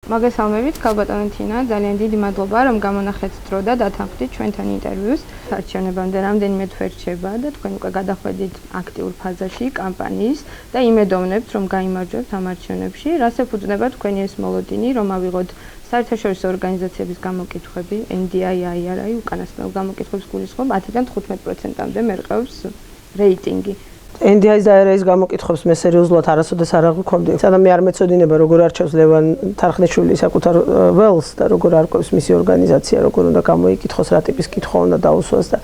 მოგესალმებით, ქალბატონო თინა, ძალიან დიდი მადლობა, რომ გამონახეთ დრო და დათანხმდით ჩვენთან ინტერვიუს. არჩევნებამდე რამდენიმე თვე რჩება და თქვენ უკვე გადახვედით აქტიურ ფაზაში კამპანიის და იმედოვნებთ, რომ გაიმარჯვებთ ამ არჩევნებში. რას ეფუძნება თქვენი ეს მოლოდინი, რომ ავიღოთ საერთაშორისო ორგანიზაციების გამოკითხვები, NDI-IRI უკანასკნელ გამოკითხვებს გულისხმობ 10-დან 15%-მდე მერყეობს რეიტინგი. NDI-ის და IRI-ის გამოკითხვებს მე სერიოზულად არასოდეს არ აღვიქონდი. სადაც მე არ მეწოდინება როგორ არჩევს ლევან თარხნიშვილი საკუთარ ველს და როგორ არკვევს მისი ორგანიზაცია, როგორ უნდა გამოიკითხოს, რა ტიპის კითხვა უნდა დაუსვას და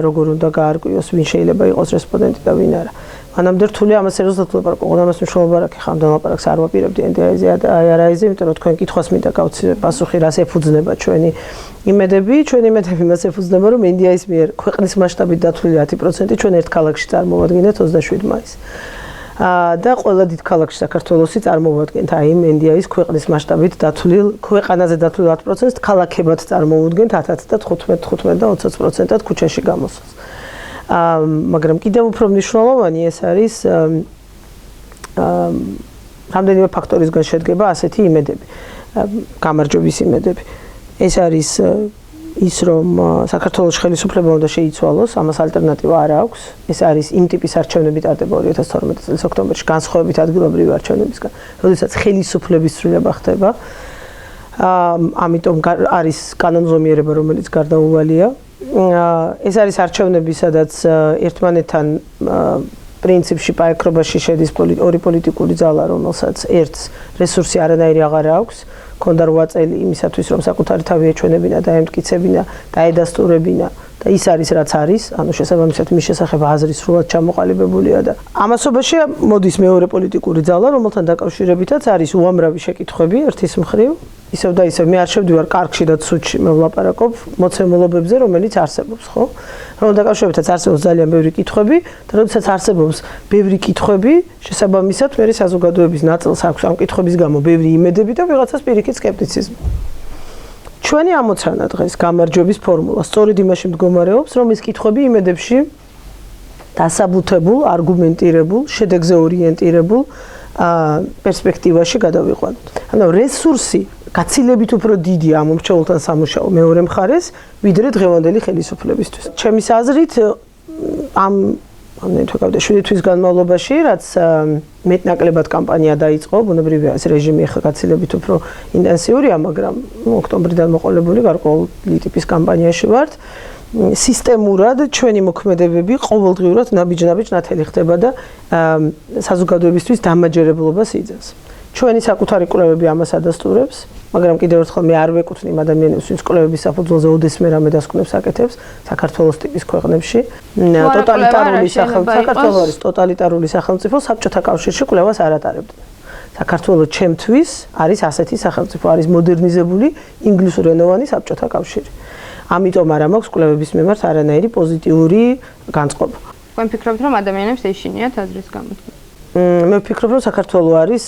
როგორ უნდა გაარკვიოს, ვინ შეიძლება იყოს რესპონდენტი და ვინ არა. მანამდე რთული ამას სერიოზულად ვლაპარაკობ, ამას მნიშვნელობა არ აქვს, ხამდენ ლაპარაკს არ ვაპირებდი NDI-ზე და IRI-ზე, იმიტომ რომ თქვენ კითხვას მინდა გავცირდეთ პასუხი, რას ეფუძნება ჩვენი იმედები მას ეფუძნება, რომ NDI-ის მიერ ქვეყნის მასშტაბით დათვლილი 10% ჩვენ ერთ ქალაქში წარმოვადგენთ 27 მაისს. და ყველა დიდ ქალაქში საქართველოსი წარმოვადგენთ აი იმ NDI-ის ქვეყნის მასშტაბით დათვლილ ქვეყანაზე დათვლილ 10%-ს ქალაქებად წარმოვადგენთ 10-ად და 15 და 20%-ად ქუჩაში გამოსვლას. მაგრამ კიდევ უფრო მნიშვნელოვანი ეს არის რამდენიმე ფაქტორისგან შედგება ასეთი იმედები, გამარჯვების იმედები. ეს არის ის, რომ საქართველოს ხელისუფლება უნდა შეიცვალოს, ამას ალტერნატივა არ აქვს. ეს არის იმ ტიპის არჩევნები ტარდება 2012 წლის ოქტომბერში, განსხვავებით ადგილობრივი არჩევნებისგან, როდესაც ხელისუფლების ცვლილება ხდება. ამიტომ არის კანონზომიერება, რომელიც გარდაუვალია. ეს არის არჩევნები, სადაც ერთმანეთთან პრინციპში პაექრობაში შედის ორი პოლიტიკური ძალა, რომელსაც ერთს რესურსი არანაირი აღარ აქვს, ქონდა 8 წელი იმისათვის, რომ საკუთარი თავი ეჩვენებინა და ემტკიცებინა და ედასტურებინა და ის არის რაც არის, ანუ შესაბამისად მის შესახებ აზრი სრულად ჩამოყალიბებულია და ამასობაში მოდის მეორე პოლიტიკური ძალა, რომელთან დაკავშირებითაც არის უამრავი შეკითხვები ერთის მხრივ. ისევ და ისევ მე არ შევდივარ კარგში და ცუდში, მე ვლაპარაკობ მოცემულობებზე, რომელიც არსებობს, ხო? რომ დაკავშირებითაც არსებობს ძალიან ბევრი კითხვები და როდესაც არსებობს ბევრი კითხვები, შესაბამისად მე საზოგადოების ნაწილს აქვს ამ კითხვების გამო ბევრი იმედები და ვიღაცას პირიქით სკეპტიციზმი. ჩვენი ამოცანა დღეს გამარჯვების ფორმულა სწორედ იმაში მდგომარეობს, რომ ეს კითხვები იმედებში დასაბუთებულ, არგუმენტირებულ, შედეგზე ორიენტირებულ პერსპექტივაში გადავიყვანოთ. ანუ რესურსი გაცილებით უფრო დიდია ამ მომრჩეველთან სამუშაო მეორე მხარეს, ვიდრე დღევანდელი ხელისუფლებისთვის. ჩემის აზრით ამ თვე 7 თვის განმავლობაში, რაც მეტნაკლებად კამპანია დაიწყო, ბუნებრივია ეს რეჟიმი ახლა გაცილებით უფრო ინტენსიურია, მაგრამ ოქტომბრიდან მოყოლებული გარკვეული ტიპის კამპანიაში ვართ. სისტემურად ჩვენი მოქმედებები ყოველდღიურად ნაბიჯ-ნაბიჯ ნათელი ხდება და საზოგადოებისთვის დამაჯერებლობას იძენს. ჩვენი საკუთარი კვლევები ამას ადასტურებს, მაგრამ კიდევ ერთხელ მე არ ვეკუთვნი იმ ადამიანებს, ვინც კვლევების საფუძველზე ოდესმე რამე დასკვნებს აკეთებს საქართველოს ტიპის ქვეყნებში. ტოტალიტარული სახელმწიფო საბჭოთა კავშირში კვლევას არ ატარებდნენ. საქართველოს ჩემთვის არის ასეთი სახელმწიფო, არის მოდერნიზებული ინგლისურენოვანი საბჭოთა კავშირი. ამიტომ არ მაქვს კვლევების მიმართ არანაირი პოზიტიური განწყობა. თქვენ ფიქრობთ, რომ ადამიანებს ეშინიათ აზრის გამოთქმა? მე ვფიქრობ, რომ საქართველო არის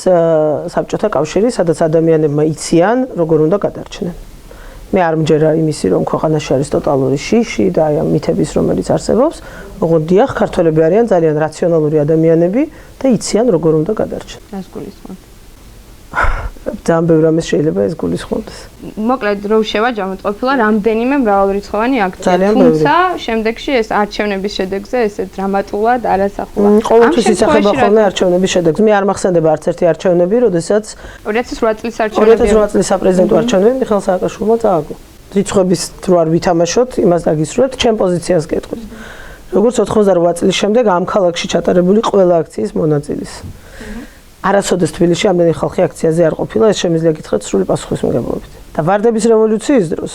საბჭოთა კავშირი, სადაც ადამიანებმა იციან, როგორ უნდა გადარჩნენ. მე არ მჯერა იმისი, რომ ქვეყანაში არის ტოტალური შიში და აი ამ მითების, რომელიც არსებობს, ოღონდ დიახ, ქართველები არიან ძალიან რაციონალური ადამიანები და იციან, როგორ უნდა გადარჩნენ. რას გულისხმობთ? ძალიან ბევრი რამეს შეიძლება ეს გულისხმობდეს. მოკლედ რო შევაჯამოთ ყოფილა რამდენიმე მრავალრიცხოვანი აქცია, თუმცა შემდეგში ეს არჩევნების შედეგზე ესე დრამატულად არასახულა. ყოველთვის ისახება ხოლმე არჩევნების შედეგს. მე არ მახსენდება არც ერთი არჩევნები, როდესაც 2008 წლის არჩევნები 2008 წლის საპრეზიდენტო არჩევნები მიხეილ სააკაშვილმა წააგო. რიცხვების თუ არ ვითამაშოთ, იმას დაგისურვებთ, ჩემ პოზიციას გეტყვით. როგორც 88 წლის შემდეგ ამ ქალაქში ჩატარებული ყველა აქციის მონაწილის. არასოდეს თბილისში ამდენი ხალხი აქციაზე არ ყოფილა, ეს შემიძლია გითხრათ სრული პასუხისმგებლობით. და ვარდების რევოლუციის დროს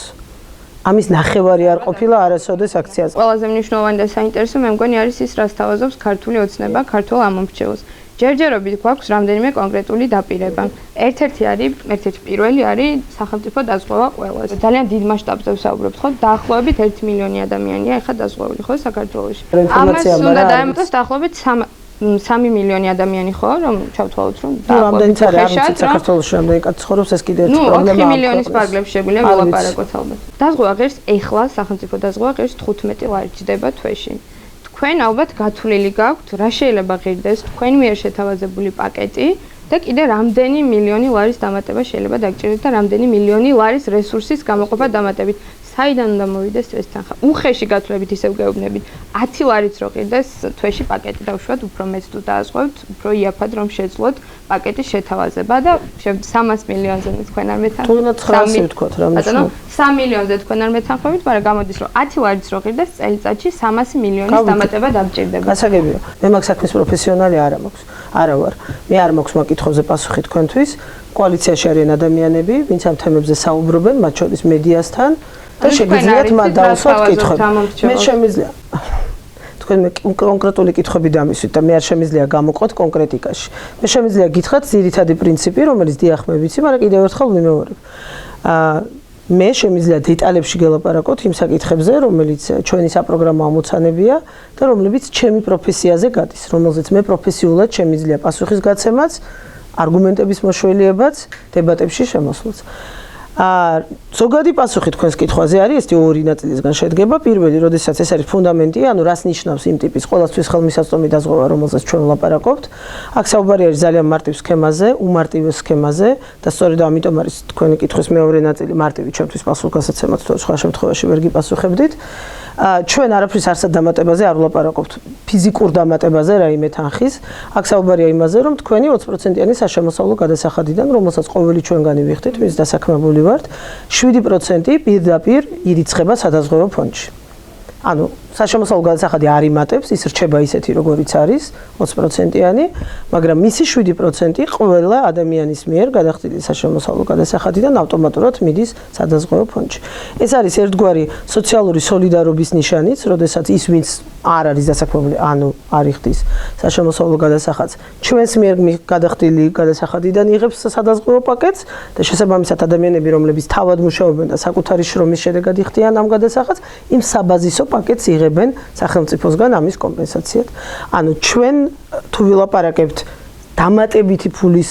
ამის ნახევარი არ ყოფილა არასოდეს აქციაზე. ყველაზე მნიშვნელოვანი და საინტერესო მე მგონი არის ის, რაც თავაზობს ქართული ოცნება ქართულ ამომრჩეველს. ჯერჯერობით გვაქვს რამდენიმე კონკრეტული დაპირება. ერთ-ერთი პირველი არის სახელმწიფო დაზღვევა ყველას. ძალიან დიდ მასშტაბზე ვსაუბრობთ, ხო? დაახლოებით 1 მილიონი ადამიანია ეხლა დაზღვეული, ხო, საქართველოში. ამას უნდა დაემატოს დაახლოებით 3 მილიონი ადამიანი ხო, რომ ჩავთვალოთ, რომ რამდენიც არის საქართველოში რამდენი კაცი ცხოვრობს, ეს კიდევ ერთი პრობლემაა. 4 მილიონის პარკლებში შეგვიძლია ვილაპარაკოთ ალბათ. დაზღვევა ღირს ეხლა სახელმწიფო დაზღვევა ღირს 15 ლარი ჯდება თვეში. თქვენ ალბათ გათვლილი გაქვთ, რა შეიძლება ღირდეს თქვენ მიერ შეთავაზებული პაკეტი, და კიდე რამდენი მილიონი ლარის დამატება შეიძლება დაგჭირდეთ და რამდენი მილიონი ლარის რესურსის გამოყოფა დამატებით. საიდან უნდა მოვიდეს ეს თანხა? უხეში გაცვლებით ისევ გეუბნებით 10 ლარიც რო ყიდდეს თვეში პაკეტი დავუშვათ, უფრო მეც თუ დაასყვევთ, უფრო იაფად რომ შეძლოთ პაკეტის შეთავაზება და 300 მილიონზე თქვენ არ მეთანხმებით. თუნდაც 900 ვთქვათ რა ნიშნავს? 3 მილიონზე თქვენ არ მეთანხმებით, მაგრამ გამოდის რომ 10 ლარიც რო ყიდდეს წელიწადში 300 მილიონის დამატება დამჭირდება. გასაგებია. მე მაგ საქმის პროფესიონალი არა მაქვს. არა ვარ. მე არ მაქვს მაკითხოზე პასუხი თქვენთვის. კოალიციაში არიან ადამიანები, ვინც ამ თემებზე საუბრობენ, მათ შორის მედიასთან. და შეგიძლიათ მათ დავუსვათ კითხვები. მე შემიძლია თქვენ კონკრეტული კითხვები დამისვით და მე არ შემიძლია გამოყვოთ კონკრეტიკაში. მე შემიძლია გითხრათ ძირითადი პრინციპი, რომელიც დიახ მე ვიცი, მაგრამ კიდევ ერთხელ ვიმეორებ. მე შემიძლია დეტალებში გელაპარაკოთ იმ საკითხებზე, რომელიც ჩვენი საპროგრამო ამოცანებია და რომლებიც ჩემი პროფესიაზე გადის, რომელზეც მე პროფესიულად შემიძლია პასუხისგაცემაც, არგუმენტების მოშველიებაც, დებატებში შემოსვლაც. ზოგადი პასუხი თქვენს კითხვაზე არის, ეს ორი ნაწილისგან შედგება. პირველი, როდესაც ეს არის ფუნდამენტი, ანუ რას ნიშნავს იმ ტიპის ყოველთვის ხელმისაწვდომი დაზღვევა, რომელზეც ჩვენ ვლაპარაკობთ. აქ საუბარი არის ძალიან მარტივ სქემაზე, უმარტივეს სქემაზე და სწორედ ამიტომ არის თქვენი კითხვის მეორე ნაწილი მარტივი ჩვენთვის პასუხგასაცემად, თუ სხვა შემთხვევაში ვერ გიპასუხებდით. ჩვენ არაფრის არსად დამატებაზე არ ვლაპარაკობთ, ფიზიკურ დამატებაზე რაიმე თანხის. აქ საუბარია იმაზე, რომ თქვენი 20%-იანი საშემოსავლო გადასახადიდან, რომელსაც ყოველი ჩვენგანი ვიხდით, მის დასაქმებული ვართ, 7% პირდაპირ ირიცხება სადაზღვევო ფონდში. ანუ საშემოსავლო გადასახადი არ იმატებს, ის რჩება ისეთი, როგორიც არის, 20%-იანი, მაგრამ მისი 7% ყველა ადამიანის მიერ გადახდილი საშემოსავლო გადასახადიდან ავტომატურად მიდის სადაზღვევო ფონდში. ეს არის ერთგვარი სოციალური სოლიდარობის ნიშანიც, როდესაც ის ვინც არ არის დასაქმებული, ანუ არ იხდის საშემოსავლო გადასახადს, ჩვენს მიერ გადახდილი გადასახადიდან იღებს სადაზღვევო პაკეტს და შესაბამისად ადამიანები, რომლებიც თავად მუშაობენ და საკუთარი შრომის შედეგად იხდიან ამ გადასახადს, იმ საბაზისო პაკეტს იღებენ სახელმწიფოსგან ამის კომპენსაციად. ანუ ჩვენ თუ ვილაპარაკებთ დამატებითი ფულის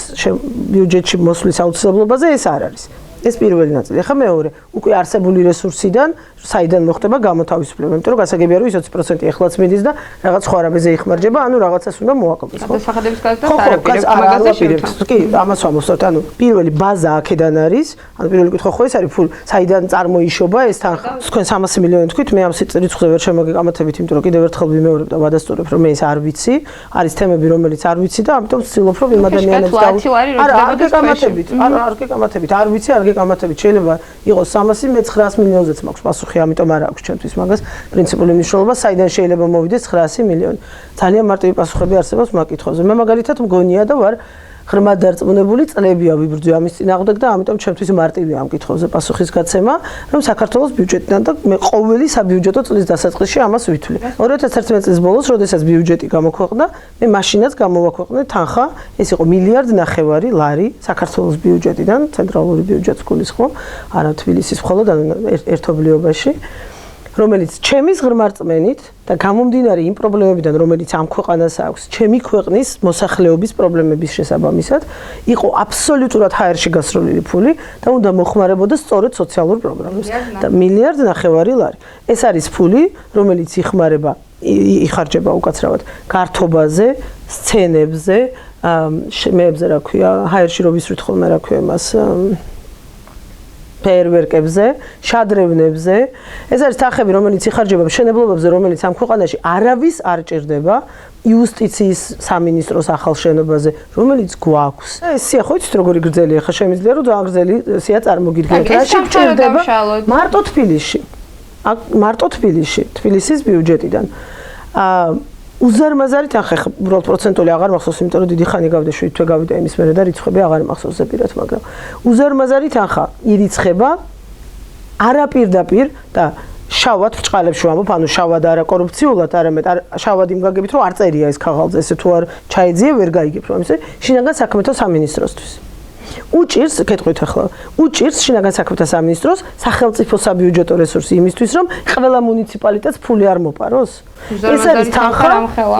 ბიუჯეტში მოსვლის აუცილებლობაზე, ეს არ არის. ეს პირველი ნაწილი. ახლა მეორე, უკვე არსებული რესურსიდან საიდან მოხდება გამოთავისუფლება, იმიტომ რომ გასაგებია რომ 20% ეხლაც მიდის და რაღაც სხვა რამეზე იხმარება, ანუ რაღაცას უნდა მოაკვეთოს. გადასახადების გადასახადებს ამაგაზეშივთ. კი, ამას ვამოსვათ, ანუ პირველი ბაზა აქედან არის, ანუ პირველი კითხვა ხო ეს არის, ფულ საიდან წარმოიშობა ეს თანხა. თქვენ 300 მილიონი თქვით, მე ამ რიცხვზე ვერ შემოგეკამათებით, იმიტომ რომ კიდევ ერთხელ ვიმეორებ და ვადასტურებ, რომ მე ეს არ ვიცი, არის თემები, რომელიც არ ვიცი და ამიტომ ვცდილობ რომ იმ ადამიანებს არა, არ გეკამათებით, არ გეკამათებით, არ ვიცი, არ გამათებით შეიძლება იყოს 300, მე 900 მილიონზეც მაქვს პასუხი, ამიტომ არ აქვს ჩემთვის მაგას პრინციპული მნიშვნელობა, საიდან შეიძლება მოვიდეს 900 მილიონი. ძალიან მარტივი პასუხები არსებობს მაგ კითხვაზე. მე მაგალითად მგონია და ვარ ღრმად დარწმუნებული, წლებია ვიბრძვი ამის წინააღმდეგ და ამიტომ ჩემთვის მარტივია ამ კითხვაზე პასუხისგაცემა, რომ საქართველოს ბიუჯეტიდან და მე ყოველი საბიუჯეტო წლის დასაწყისში ამას ვითვლი. 2011 წლის ბოლოს, როდესაც ბიუჯეტი გამოქვეყნდა, მე მაშინაც გამოვაქვეყნე თანხა, ეს იყო 1.5 მილიარდი ლარი საქართველოს ბიუჯეტიდან, ცენტრალური ბიუჯეტს გულისხმობ, არა თბილისის მხოლოდ ერთობლიობაში. რომელიც ჩემის ღრმა რწმენით და გამომდინარე იმ პრობლემებიდან, რომელიც ამ ქვეყანას აქვს, ჩემი ქვეყნის მოსახლეობის პრობლემების შესაბამისად, იყო აბსოლუტურად ჰაერში გასროლილი ფული და უნდა მოხმარებოდა სწორედ სოციალურ პროგრამებს. და 1.5 მილიარდი ლარი. ეს არის ფული, რომელიც იხარჯება უკაცრავად გართობაზე, სცენებზე, მეებზე რა ქვია, ჰაერში რო ვისვრით ხოლმე რა ქვია მას ფეერვერკებზე, შადრევნებზე. ეს არის თანხები, რომელიც იხარჯება მშენებლობებზე, რომელიც ამ ქვეყანაში არავის არ ჭირდება, იუსტიციის სამინისტროს ახალ შენობაზე, რომელიც გვაქვს. ეს სია ხო იცით როგორი გრძელია, ხა შემიძლია რომ ძალიან გრძელი სია წარმოგიდგენთ. რა შეჭირდება? მარტო თბილისში. მარტო თბილისის ბიუჯეტიდან. უზარმაზარი თანხა, უბრალოდ პროცენტული აღარ მახსოვს, იმიტომ რომ დიდი ხანი გავდა, 7 თვე გავიდა იმის მერე და რიცხვები აღარ მახსოვს ზეპირად, მაგრამ უზარმაზარი თანხა ირიცხება არაპირდაპირ და შავად ბრჭყალებში ვამბობ, ანუ შავად არა კორუფციულად, არამედ შავად იმ გაგებით, რომ არ წერია ეს ქაღალდზე, ესე თუ არ ჩაეძიე, ვერ გაიგებ, რომ ისე შინაგან საქმეთა სამინისტროსთვის. უჭირს, კეთყვით ახლა, უჭირს შინაგან საქმეთა სამინისტროს სახელმწიფო საბიუჯეტო რესურსი იმისთვის, რომ ყველა მუნიციპალიტეტს ფული არ მოპაროს. ეს არის თანხა,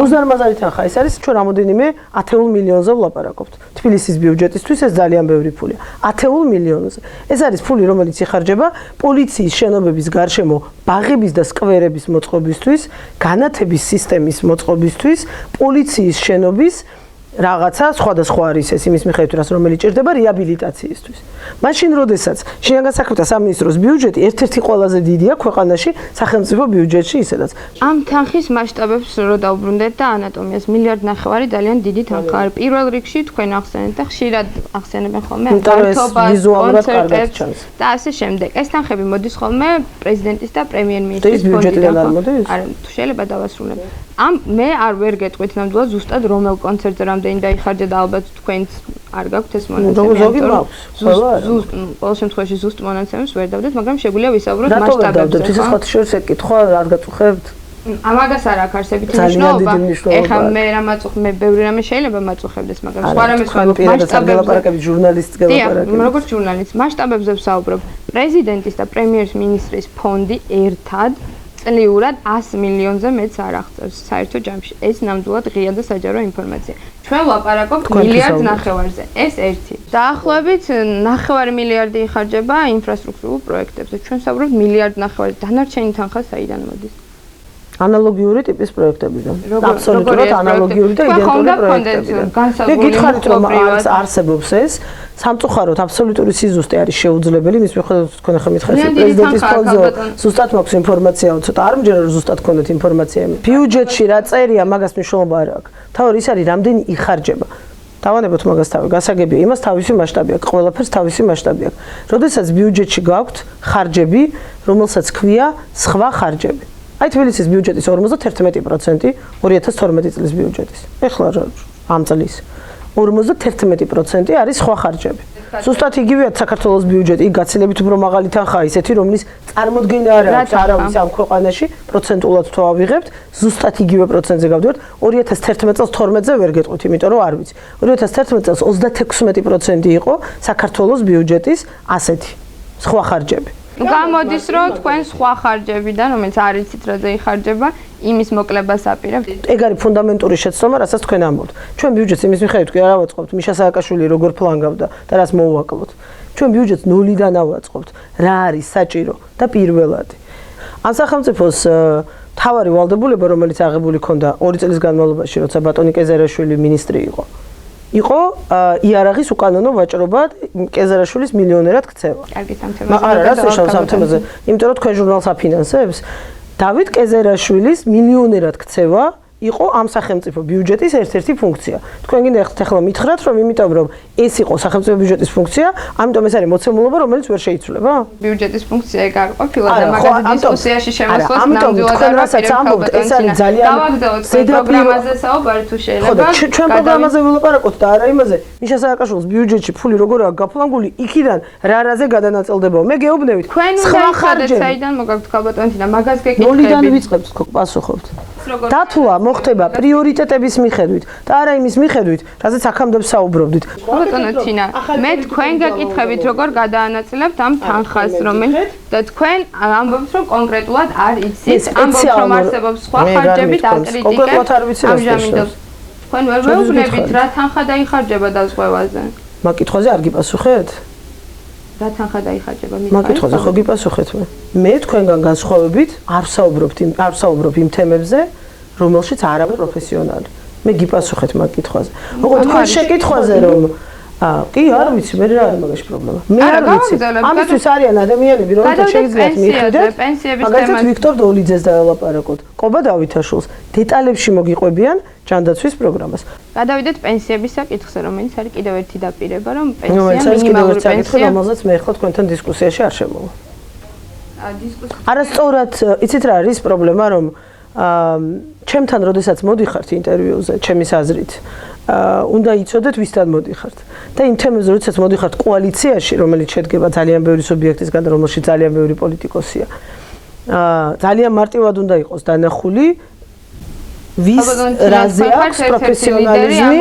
უზარმაზარი თანხა, ეს არის ჩვენ რამოდენიმე 10 მილიონზე ვლაპარაკობთ. თბილისის ბიუჯეტისთვის ეს ძალიან ბევრი ფულია. 10 მილიონზე. ეს არის ფული, რომელიც იხარჯება პოლიციის შენობების გარშემო ბაღების და სკვერების მოწყობისთვის, განათების სისტემის მოწყობისთვის, პოლიციის შენობის რაღაცა სხვადასხვა არის ეს იმის მიხედვით, რომელიც ჭირდება რეაბილიტაციისთვის. მაშინ, როდესაც შინაგან საქმეთა სამინისტროს ბიუჯეტი ერთ-ერთი ყველაზე დიდია ქვეყანაში სახელმწიფო ბიუჯეტში, ისედაც. ამ თანხის მასშტაბებს რო დავბრუნდეთ და ანატომიას 1.5 მილიარდი ძალიან დიდი თანხა არის. პირველ რიგში თქვენ ახსენეთ და ხშირად ახსენებენ ხოლმე გართობას, კონცერტებს და ასე შემდეგ. ეს თანხები მოდის ხოლმე პრეზიდენტის და პრემიერ-მინისტრის ფონდიდან. არა, თუ შეიძლება დავასრულებ. მე არ ვერ გეტყვით ნამდვილად ზუსტად რომელ კონცერტზე რამდენი დაიხარჯა და ალბათ თქვენც არ გაქვთ ეს მონაცემი. ზოგი მაქვს. ყოველ შემთხვევაში ზუსტ მონაცემებს ვერ დავდეთ, მაგრამ შეგვიძლია ვისაუბროთ მასშტაბებზე. რატო ისე ხოთ შორს ეკითხვა, არ გაწუხებთ? ამაგას არ აქვს არსებითი მნიშვნელობა. ეხლა მე რა მაწუხ, მე ბევრი რამე შეიძლება მაწუხებდეს, მაგრამ სხვა რამე მასშტაბებზე ჟურნალისტს გელაპარაკებით. როგორც ჟურნალისტ, მასშტაბებზე ვსაუბრობ. პრეზიდენტის და პრემიერ-მინისტრის ფონდი ერთად წლიურად 100 მილიონზე მეც არ აღწევს საერთო ჯამში. ეს ნამდვილად ღია და საჯარო ინფორმაცია. ჩვენ ვლაპარაკობთ 1.5 მილიარდზე. ეს ერთი. დაახლოებით 9 მილიარდი იხარჯება ინფრასტრუქტურულ პროექტებზე. ჩვენ ვსაუბრობთ 1.5 მილიარდზე. დანარჩენი თანხა საიდან მოდის? ანალოგიური ტიპის პროექტებიდან. აბსოლუტურად ანალოგიური და იდენტური პროექტებიდან. მე გითხარით რომ არსებობს ეს სამწუხაროდ აბსოლუტური სიზუსტე არის შეუძლებელი, მის მიხედვით თქვენ ახლა მითხარით პრეზიდენტის ფონდზე ზუსტად მაქვს ინფორმაცია, ცოტა არ მჯერა რომ ზუსტად გქონდეთ ინფორმაცია. ბიუჯეტში რა წერია, მაგას მნიშვნელობა არ აქვს. თავი ის არის რამდენი იხარჯება. დავანებოთ მაგას თავი, გასაგებია, იმას თავისი მასშტაბი აქვს, ყველაფერს თავისი მასშტაბი აქვს. როდესაც ბიუჯეტში გაქვთ ხარჯები, რომელსაც ქვია სხვა ხარჯები. აი თბილისის ბიუჯეტის 51% 2012 წლის ბიუჯეტის. ეხლა ამ წლის 51% არის სხვა ხარჯები. ზუსტად იგივეა საქართველოს ბიუჯეტი, იქ გაცილებით უფრო მაღალი თანხაა ისეთი, რომლის წარმოდგენა არ აქვს არავის ამ ქვეყანაში, პროცენტულად თუ ავიღებთ, ზუსტად იგივე პროცენტზე გავდივართ. 2011 წელს 12-ზე ვერ გეტყვით, იმიტომ რომ არ ვიცი. 2011 წელს 36% იყო საქართველოს ბიუჯეტის ასეთი სხვა ხარჯები. გამოდის რომ თქვენ სხვა ხარჯებიდან, რომელიც არ იცით რაზე იხარჯება, იმის მოკლებას აპირებთ. ეგ არის ფუნდამენტური შეცდომა, რასაც თქვენ ამბობთ. ჩვენ ბიუჯეტს იმის მიხედვით კი არ ავაწყობთ, მიშა სააკაშვილი როგორ ფლანგავდა და რას მოუაკლოთ. ჩვენ ბიუჯეტს ნულიდან ავაწყობთ, რა არის საჭირო და პირველადი. ან სახელმწიფოს მთავარი ვალდებულება, რომელიც აღებული ქონდა 2 წლის განმავლობაში, როცა ბატონი კეზერაშვილი მინისტრი იყო იარაღის უკანონო ვაჭრობა კეზერაშვილის მილიონერად ქცევა. კარგი სამთემოზე. არა, რას ნიშნავს სამთემოზე? იმიტომ რომ თქვენ ჟურნალს აფინანსებს. დავით კეზერაშვილის მილიონერად ქცევა იყო ამ სახელმწიფო ბიუჯეტის ერთ-ერთი ფუნქცია. თქვენ გინდა ახლა მითხრათ, რომ იმიტომ რომ ეს იყო სახელმწიფო ბიუჯეტის ფუნქცია, ამიტომ ეს არის მოცემულობა, რომელიც ვერ შეიცვლება? ბიუჯეტის ფუნქცია ეგ არ ყოფილა და მაგაზე დისკუსიაში შემოსვლას ნამდვილად არ რასაც ამბობთ, ეს არის ძალიან პროგრამაზე საუბარი თუ შეიძლება. ჩვენ პროგრამაზე ვილაპარაკოთ და არა იმაზე, მიშა სააკაშვილის ბიუჯეტში ფული როგორ აქვს გაფლანგული, იქიდან რა-რაზე გადანაწილდებაო. მე გეუბნებით, სხვა ხარჯები საიდან მოგაქვთ ქალბატონთინა, მაგას გეკითხებით. ნულიდან ვიწყებთ, პასუხობთ. დათუა მოხდება პრიორიტეტების მიხედვით და არა იმის მიხედვით, რასაც აქამდე ვსაუბრობდით. ბატონო თინა, მე თქვენ გეკითხებით, როგორ გადაანაწილებთ ამ თანხას, რომელიც და თქვენ ამბობთ, რომ კონკრეტულად არ იცით, ამბობთ, რომ არსებობს სხვა ხარჯები და კრიტიკა. ამჟამინდელ თქვენ ვერ მეუბნებით, რა თანხა დაიხარჯება დაზღვევაზე. მაგ კითხვაზე არ გიპასუხეთ? რა თანხა დაიხარჯება მითხარით? მაგ კითხვაზე ხო გიპასუხეთ მე? მე თქვენგან განსხვავებით არ ვსაუბრობ იმ თემებზე, რომელშიც არ არის პროფესიონალი. მე გიპასუხეთ მაგ კითხვაზე. ოღონდ თქვენ შეკითხვაზე რომ კი არ ვიცი, მე რა არის მაგაში პრობლემა. მე არ ვიცი. ამისთვის არიან ადამიანები, რომელთაც შეიძლება მიხვიდეთ. მაგალითად ვიქტორ დოლიძეს დაელაპარაკოთ. ყობა დავითაშვილს დეტალებში მოგიყვებიან ჯანდაცვის პროგრამას. გადავიდეთ პენსიების საკითხზე, რომელიც არის კიდევ ერთი დაპირება, რომ პენსია მინიმალური პენსია, რომელზეც მე ხო თქვენთან დისკუსიაში არ შემოვა. არასწორად, იცით რა არის პრობლემა, რომ ჩემთან როდესაც მოდიხართ ინტერვიუზე, ჩემის აზრით, უნდა იცოდეთ ვისთან მოდიხართ. და იმ თემებზე როდესაც მოდიხართ კოალიციაში, რომელიც შედგება ძალიან ბევრი სუბიექტისგან, რომელშიც ძალიან ბევრი პოლიტიკოსია, ძალიან მარტივად უნდა იყოს დანახული ვის რაზე აქვს პროფესიონალიზმი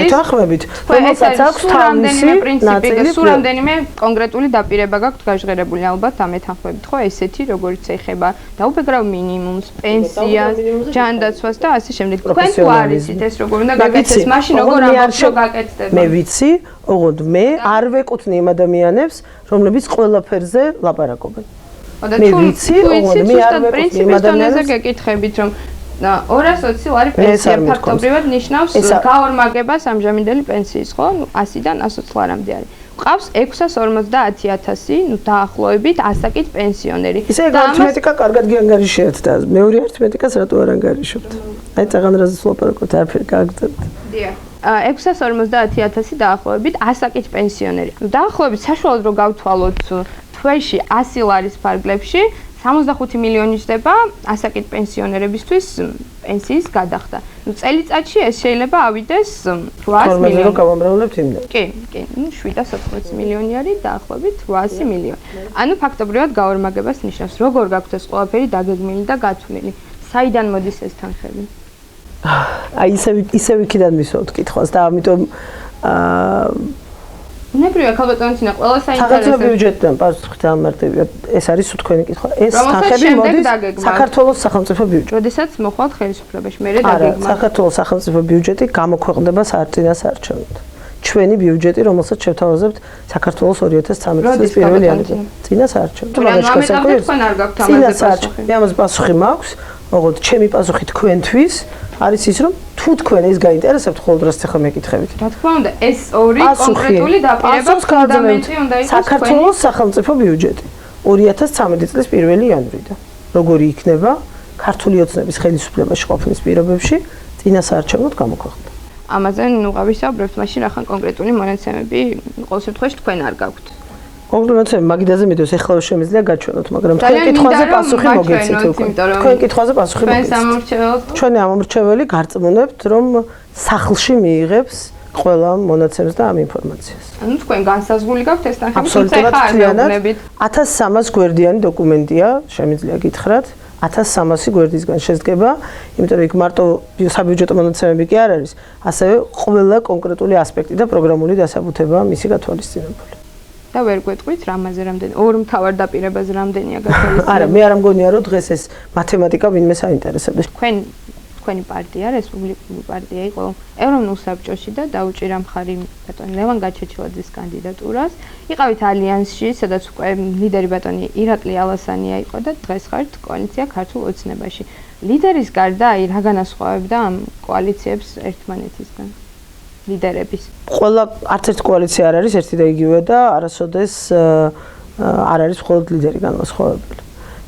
გეთანხმებით, რომელსაც აქვს თავისი ნაწილი. სულ რამდენიმე კონკრეტული დაპირება გაქვთ გაჟღერებული ალბათ ამ ეთანხმებით, ხო, ესეთი როგორც ეხება დაუბეგრავ მინიმუმს, პენსიას, ჯანდაცვას და ასე შემდეგ. თქვენ თუ არ იცით ეს როგორ უნდა გაკეთდეს, მაშინ როგორ ამბობთ რომ გაკეთდება? მე ვიცი, ოღონდ მე არ ვეკუთვნი იმ ადამიანებს, რომლებიც ყველაფერზე ლაპარაკობენ. მე ვიცი, ოღონდ მე არ ვეკუთვნი იმ ადამიანებს, გეკითხებით რომ 220 ლარი პენსია ფაქტობრივად ნიშნავს გაორმაგებას ამჟამინდელი პენსიის, ხო? 100-დან 120 ლარამდე არის. ყავს 650,000, დაახლოებით ასაკით პენსიონერი. ისე არითმეტიკა კარგად განგარიშებთ და მეორე არითმეტიკას რატო არ ანგარიშებთ? აი წაღან რაზეც ლაპარაკობთ, არაფერი გააგრძელეთ. დიახ. 650,000 დაახლოებით ასაკით პენსიონერი. დაახლოებით საშუალოდ რო გავთვალოთ თვეში 100 ლარის ფარგლებში 65 მილიონი ჯდება ასაკით პენსიონერებისთვის პენსიის გადახდა. წელიწადში ეს შეიძლება ავიდეს 800 მილიონი. რომ გავამრავლებთ იმდენ. კი. 780 მილიონი არის დაახლოებით 800 მილიონი. ანუ ფაქტობრივად გაორმაგებას ნიშნავს. როგორ გაქვთ ეს ყველაფერი დაგეგმილი და გათვლილი? საიდან მოდის ეს თანხები? აი ისე ვიქიდან მისვავთ კითხვას და ამიტომ უნებრივია ქალბატონინა ყველა საინტერესო საქართველოს ბიუჯეტიდან პასუხით ამარტივია ეს არის თქვენი კითხვა ეს თანხები მოდის საქართველოს სახელმწიფო ბიუჯეტიდან როდესაც მოხვალთ ხელისუფლებაში მე დაგეგმა საქართველოს სახელმწიფო ბიუჯეტი გამოქვეყნდება წინასაარჩევნოდ ჩვენი ბიუჯეტი რომელსაც შევთავაზებთ საქართველოს 2013 წლის 1 იანვრიდან წინასაარჩევნოდ წინასაარჩევნოდ მე ამას პასუხი მაქვს ოღონდ ჩემი პასუხი თქვენთვის არის ის რომ თუ თქვენ ეს გაინტერესებთ ხოლმე დროს ახლა მეკითხებით. რა თქმა უნდა, ეს ორი კონკრეტული დაპირება ფუნდამენტი უნდა იყოს საქართველოს სახელმწიფო ბიუჯეტი 2013 წლის 1 იანვრიდან. როგორი იქნება ქართული ოცნების ხელისუფლებაში ყოფნის პირობებში წინასაარჩევნოდ გამოქვეყნდა. ამაზე ნუ გავისაუბრებთ, მაშინ რახან კონკრეტული მონაცემები ყოველ შემთხვევაში თქვენ არ გაქვთ. კონკრეტულად მაგიდაზე მიდოს ეხლა შემიძლია გაჩვენოთ, მაგრამ თქვენ კითხვაზე პასუხი მოგეცით უკვე. თქვენ კითხვაზე პასუხი მოგეცით. ჩვენი ამომრჩეველი გარწმუნებთ, რომ სახლში მიიღებს ყველა მონაცემს და ამ ინფორმაციას. ანუ თქვენ განსაზღვრული გაქვთ ეს თანხები, თუმცა ეხლა არ მეუბნებით. 1300 გვერდიანი დოკუმენტია, შემიძლია გითხრათ. 1300 გვერდისგან შედგება, იმიტომ რომ იქ მარტო საბიუჯეტო მონაცემები კი არ არის, ასევე ყველა კონკრეტული ასპექტი და პროგრამული დასაბუთებაა მისი გათვალისწინებული. და ვერ გვეტყვით რამაზე რამდენი ორ მთავარ დაპირებაზე რამდენია გათვალისწინებული. არა, მე არ მგონია რომ დღეს ეს მათემატიკა ვინმე საინტერესებს. თქვენი პარტია, რესპუბლიკური პარტია იყო ეროვნულ საბჭოში და დაუჭირა მხარი ბატონი ლევან გაჩეჩილაძის კანდიდატურას. იყავით ალიანსში, სადაც უკვე ლიდერი ბატონი ირაკლი ალასანია იყო და დღეს ხართ კოალიცია ქართულ ოცნებაში. ლიდერის გარდა აი რა განასხვავებდა ამ კოალიციებს ერთმანეთისგან? ლიდერების. ყველა არც ერთ კოალიცია არ არის ერთი და იგივე და არასოდეს არ არის მხოლოდ ლიდერი განსხვავებული.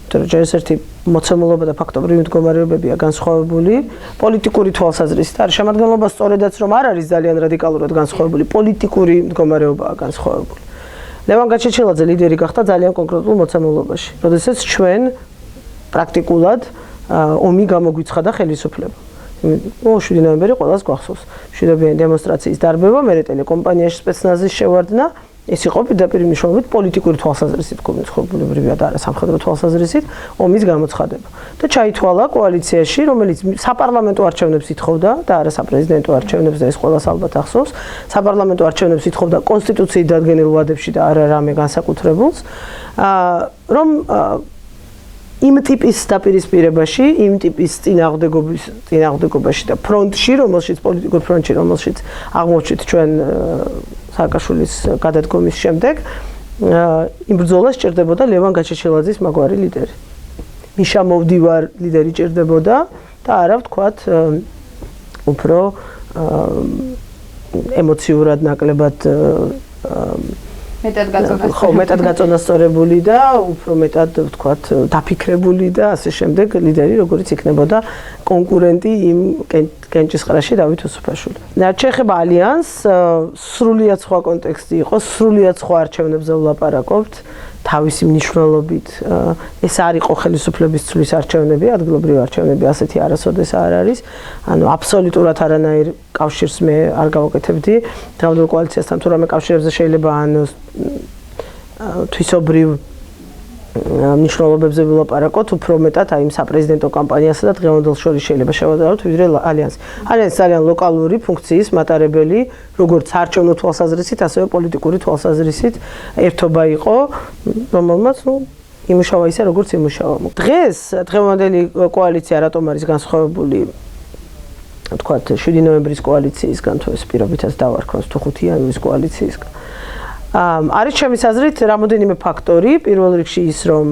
იმიტომ რომ ჯერჯერობით მოცემულობა და ფაქტობრივი მდგომარეობებია განსხვავებული, პოლიტიკური თვალსაზრისით არის შემადგენლობა სწორედაც რომ არ არის ძალიან რადიკალურად განსხვავებული, პოლიტიკური მდგომარეობაა განსხვავებული. ლევან გაჩეჩილაძე ლიდერი გახდა ძალიან კონკრეტულ მოცემულობაში, როდესაც ჩვენ პრაქტიკულად ომი გამოგვიცხადა ხელისუფლება. 7 ნოემბერი ყველას გვახსოვს. მშვიდობიანი დემონსტრაციის დარბევა, მე ტელეკომპანიაში სპეცნაზის შევარდნა, ეს იყო პირდაპირ მნიშვნელობით პოლიტიკური თვალსაზრისით, კომუნისტებრივი და არა სამხედრო თვალსაზრისით ომის გამოცხადება. და ჩაითვალა კოალიციაში, რომელიც საპარლამენტო არჩევნებს ითხოვდა და არა საპრეზიდენტო არჩევნებს და ეს ყველას ალბათ ახსოვს. საპარლამენტო არჩევნებს ითხოვდა კონსტიტუციით დადგენილ ვადებში და არა რამე განსაკუთრებულს, რომ იმ ტიპის დაპირისპირებაში, იმ ტიპის წინააღმდეგობაში და ფრონტში, რომელშიც პოლიტიკურ ფრონტში, რომელშიც აღმოჩნდით ჩვენ სააკაშვილის გადადგომის შემდეგ, იმ ბრძოლას ჭირდებოდა ლევან გაჩეჩილაძის მაგვარი ლიდერი. მიშა მოვდივარ ლიდერი ჭირდებოდა და არა ვთქვათ უფრო ემოციურად ნაკლებად მეტად გაწონასწორებული და უფრო მეტად ვთქვათ დაფიქრებული და ასე შემდეგ ლიდერი როგორც იქნებოდა კონკურენტი იმ კენჭისყრაში დავით უსუფაშვილი. ჩეხება ალიანს სრულიად სხვა კონტექსტი იყო, სრულიად სხვა არჩევნებზე ვლაპარაკობთ თავისი მნიშვნელობით. ეს არ იყო ხელისუფლების ცვლის არჩევნები, ადგილობრივი არჩევნები ასეთი არასოდეს არ არის. ანუ აბსოლუტურად არანაირ კავშირს მე არ გავაკეთებდი. დღევანდელ კოალიციასთან თუ რამე კავშირებზე შეიძლება ან თვისობრივ მნიშვნელობებზე ვილაპარაკოთ, უფრო მეტად აი იმ საპრეზიდენტო კამპანიასა და დღევანდელს შორის შეიძლება შევადაროთ ვიდრე ალიანსი. ალიანსი ძალიან ლოკალური ფუნქციის მატარებელი, როგორც არჩევნო თვალსაზრისით, ასევე პოლიტიკური თვალსაზრისით ერთობა იყო, რომელმაც იმუშავა ისე, როგორც იმუშავა. დღეს დღევანდელი კოალიცია რატომ არის განსხვავებული თქვათ 7 ნოემბრის კოალიციისგან თუ ეს პირობითაც დავარქვას თუ 5 იანვრის კოალიციისგან. არის ჩემი აზრით რამოდენიმე ფაქტორი, პირველ რიგში ის რომ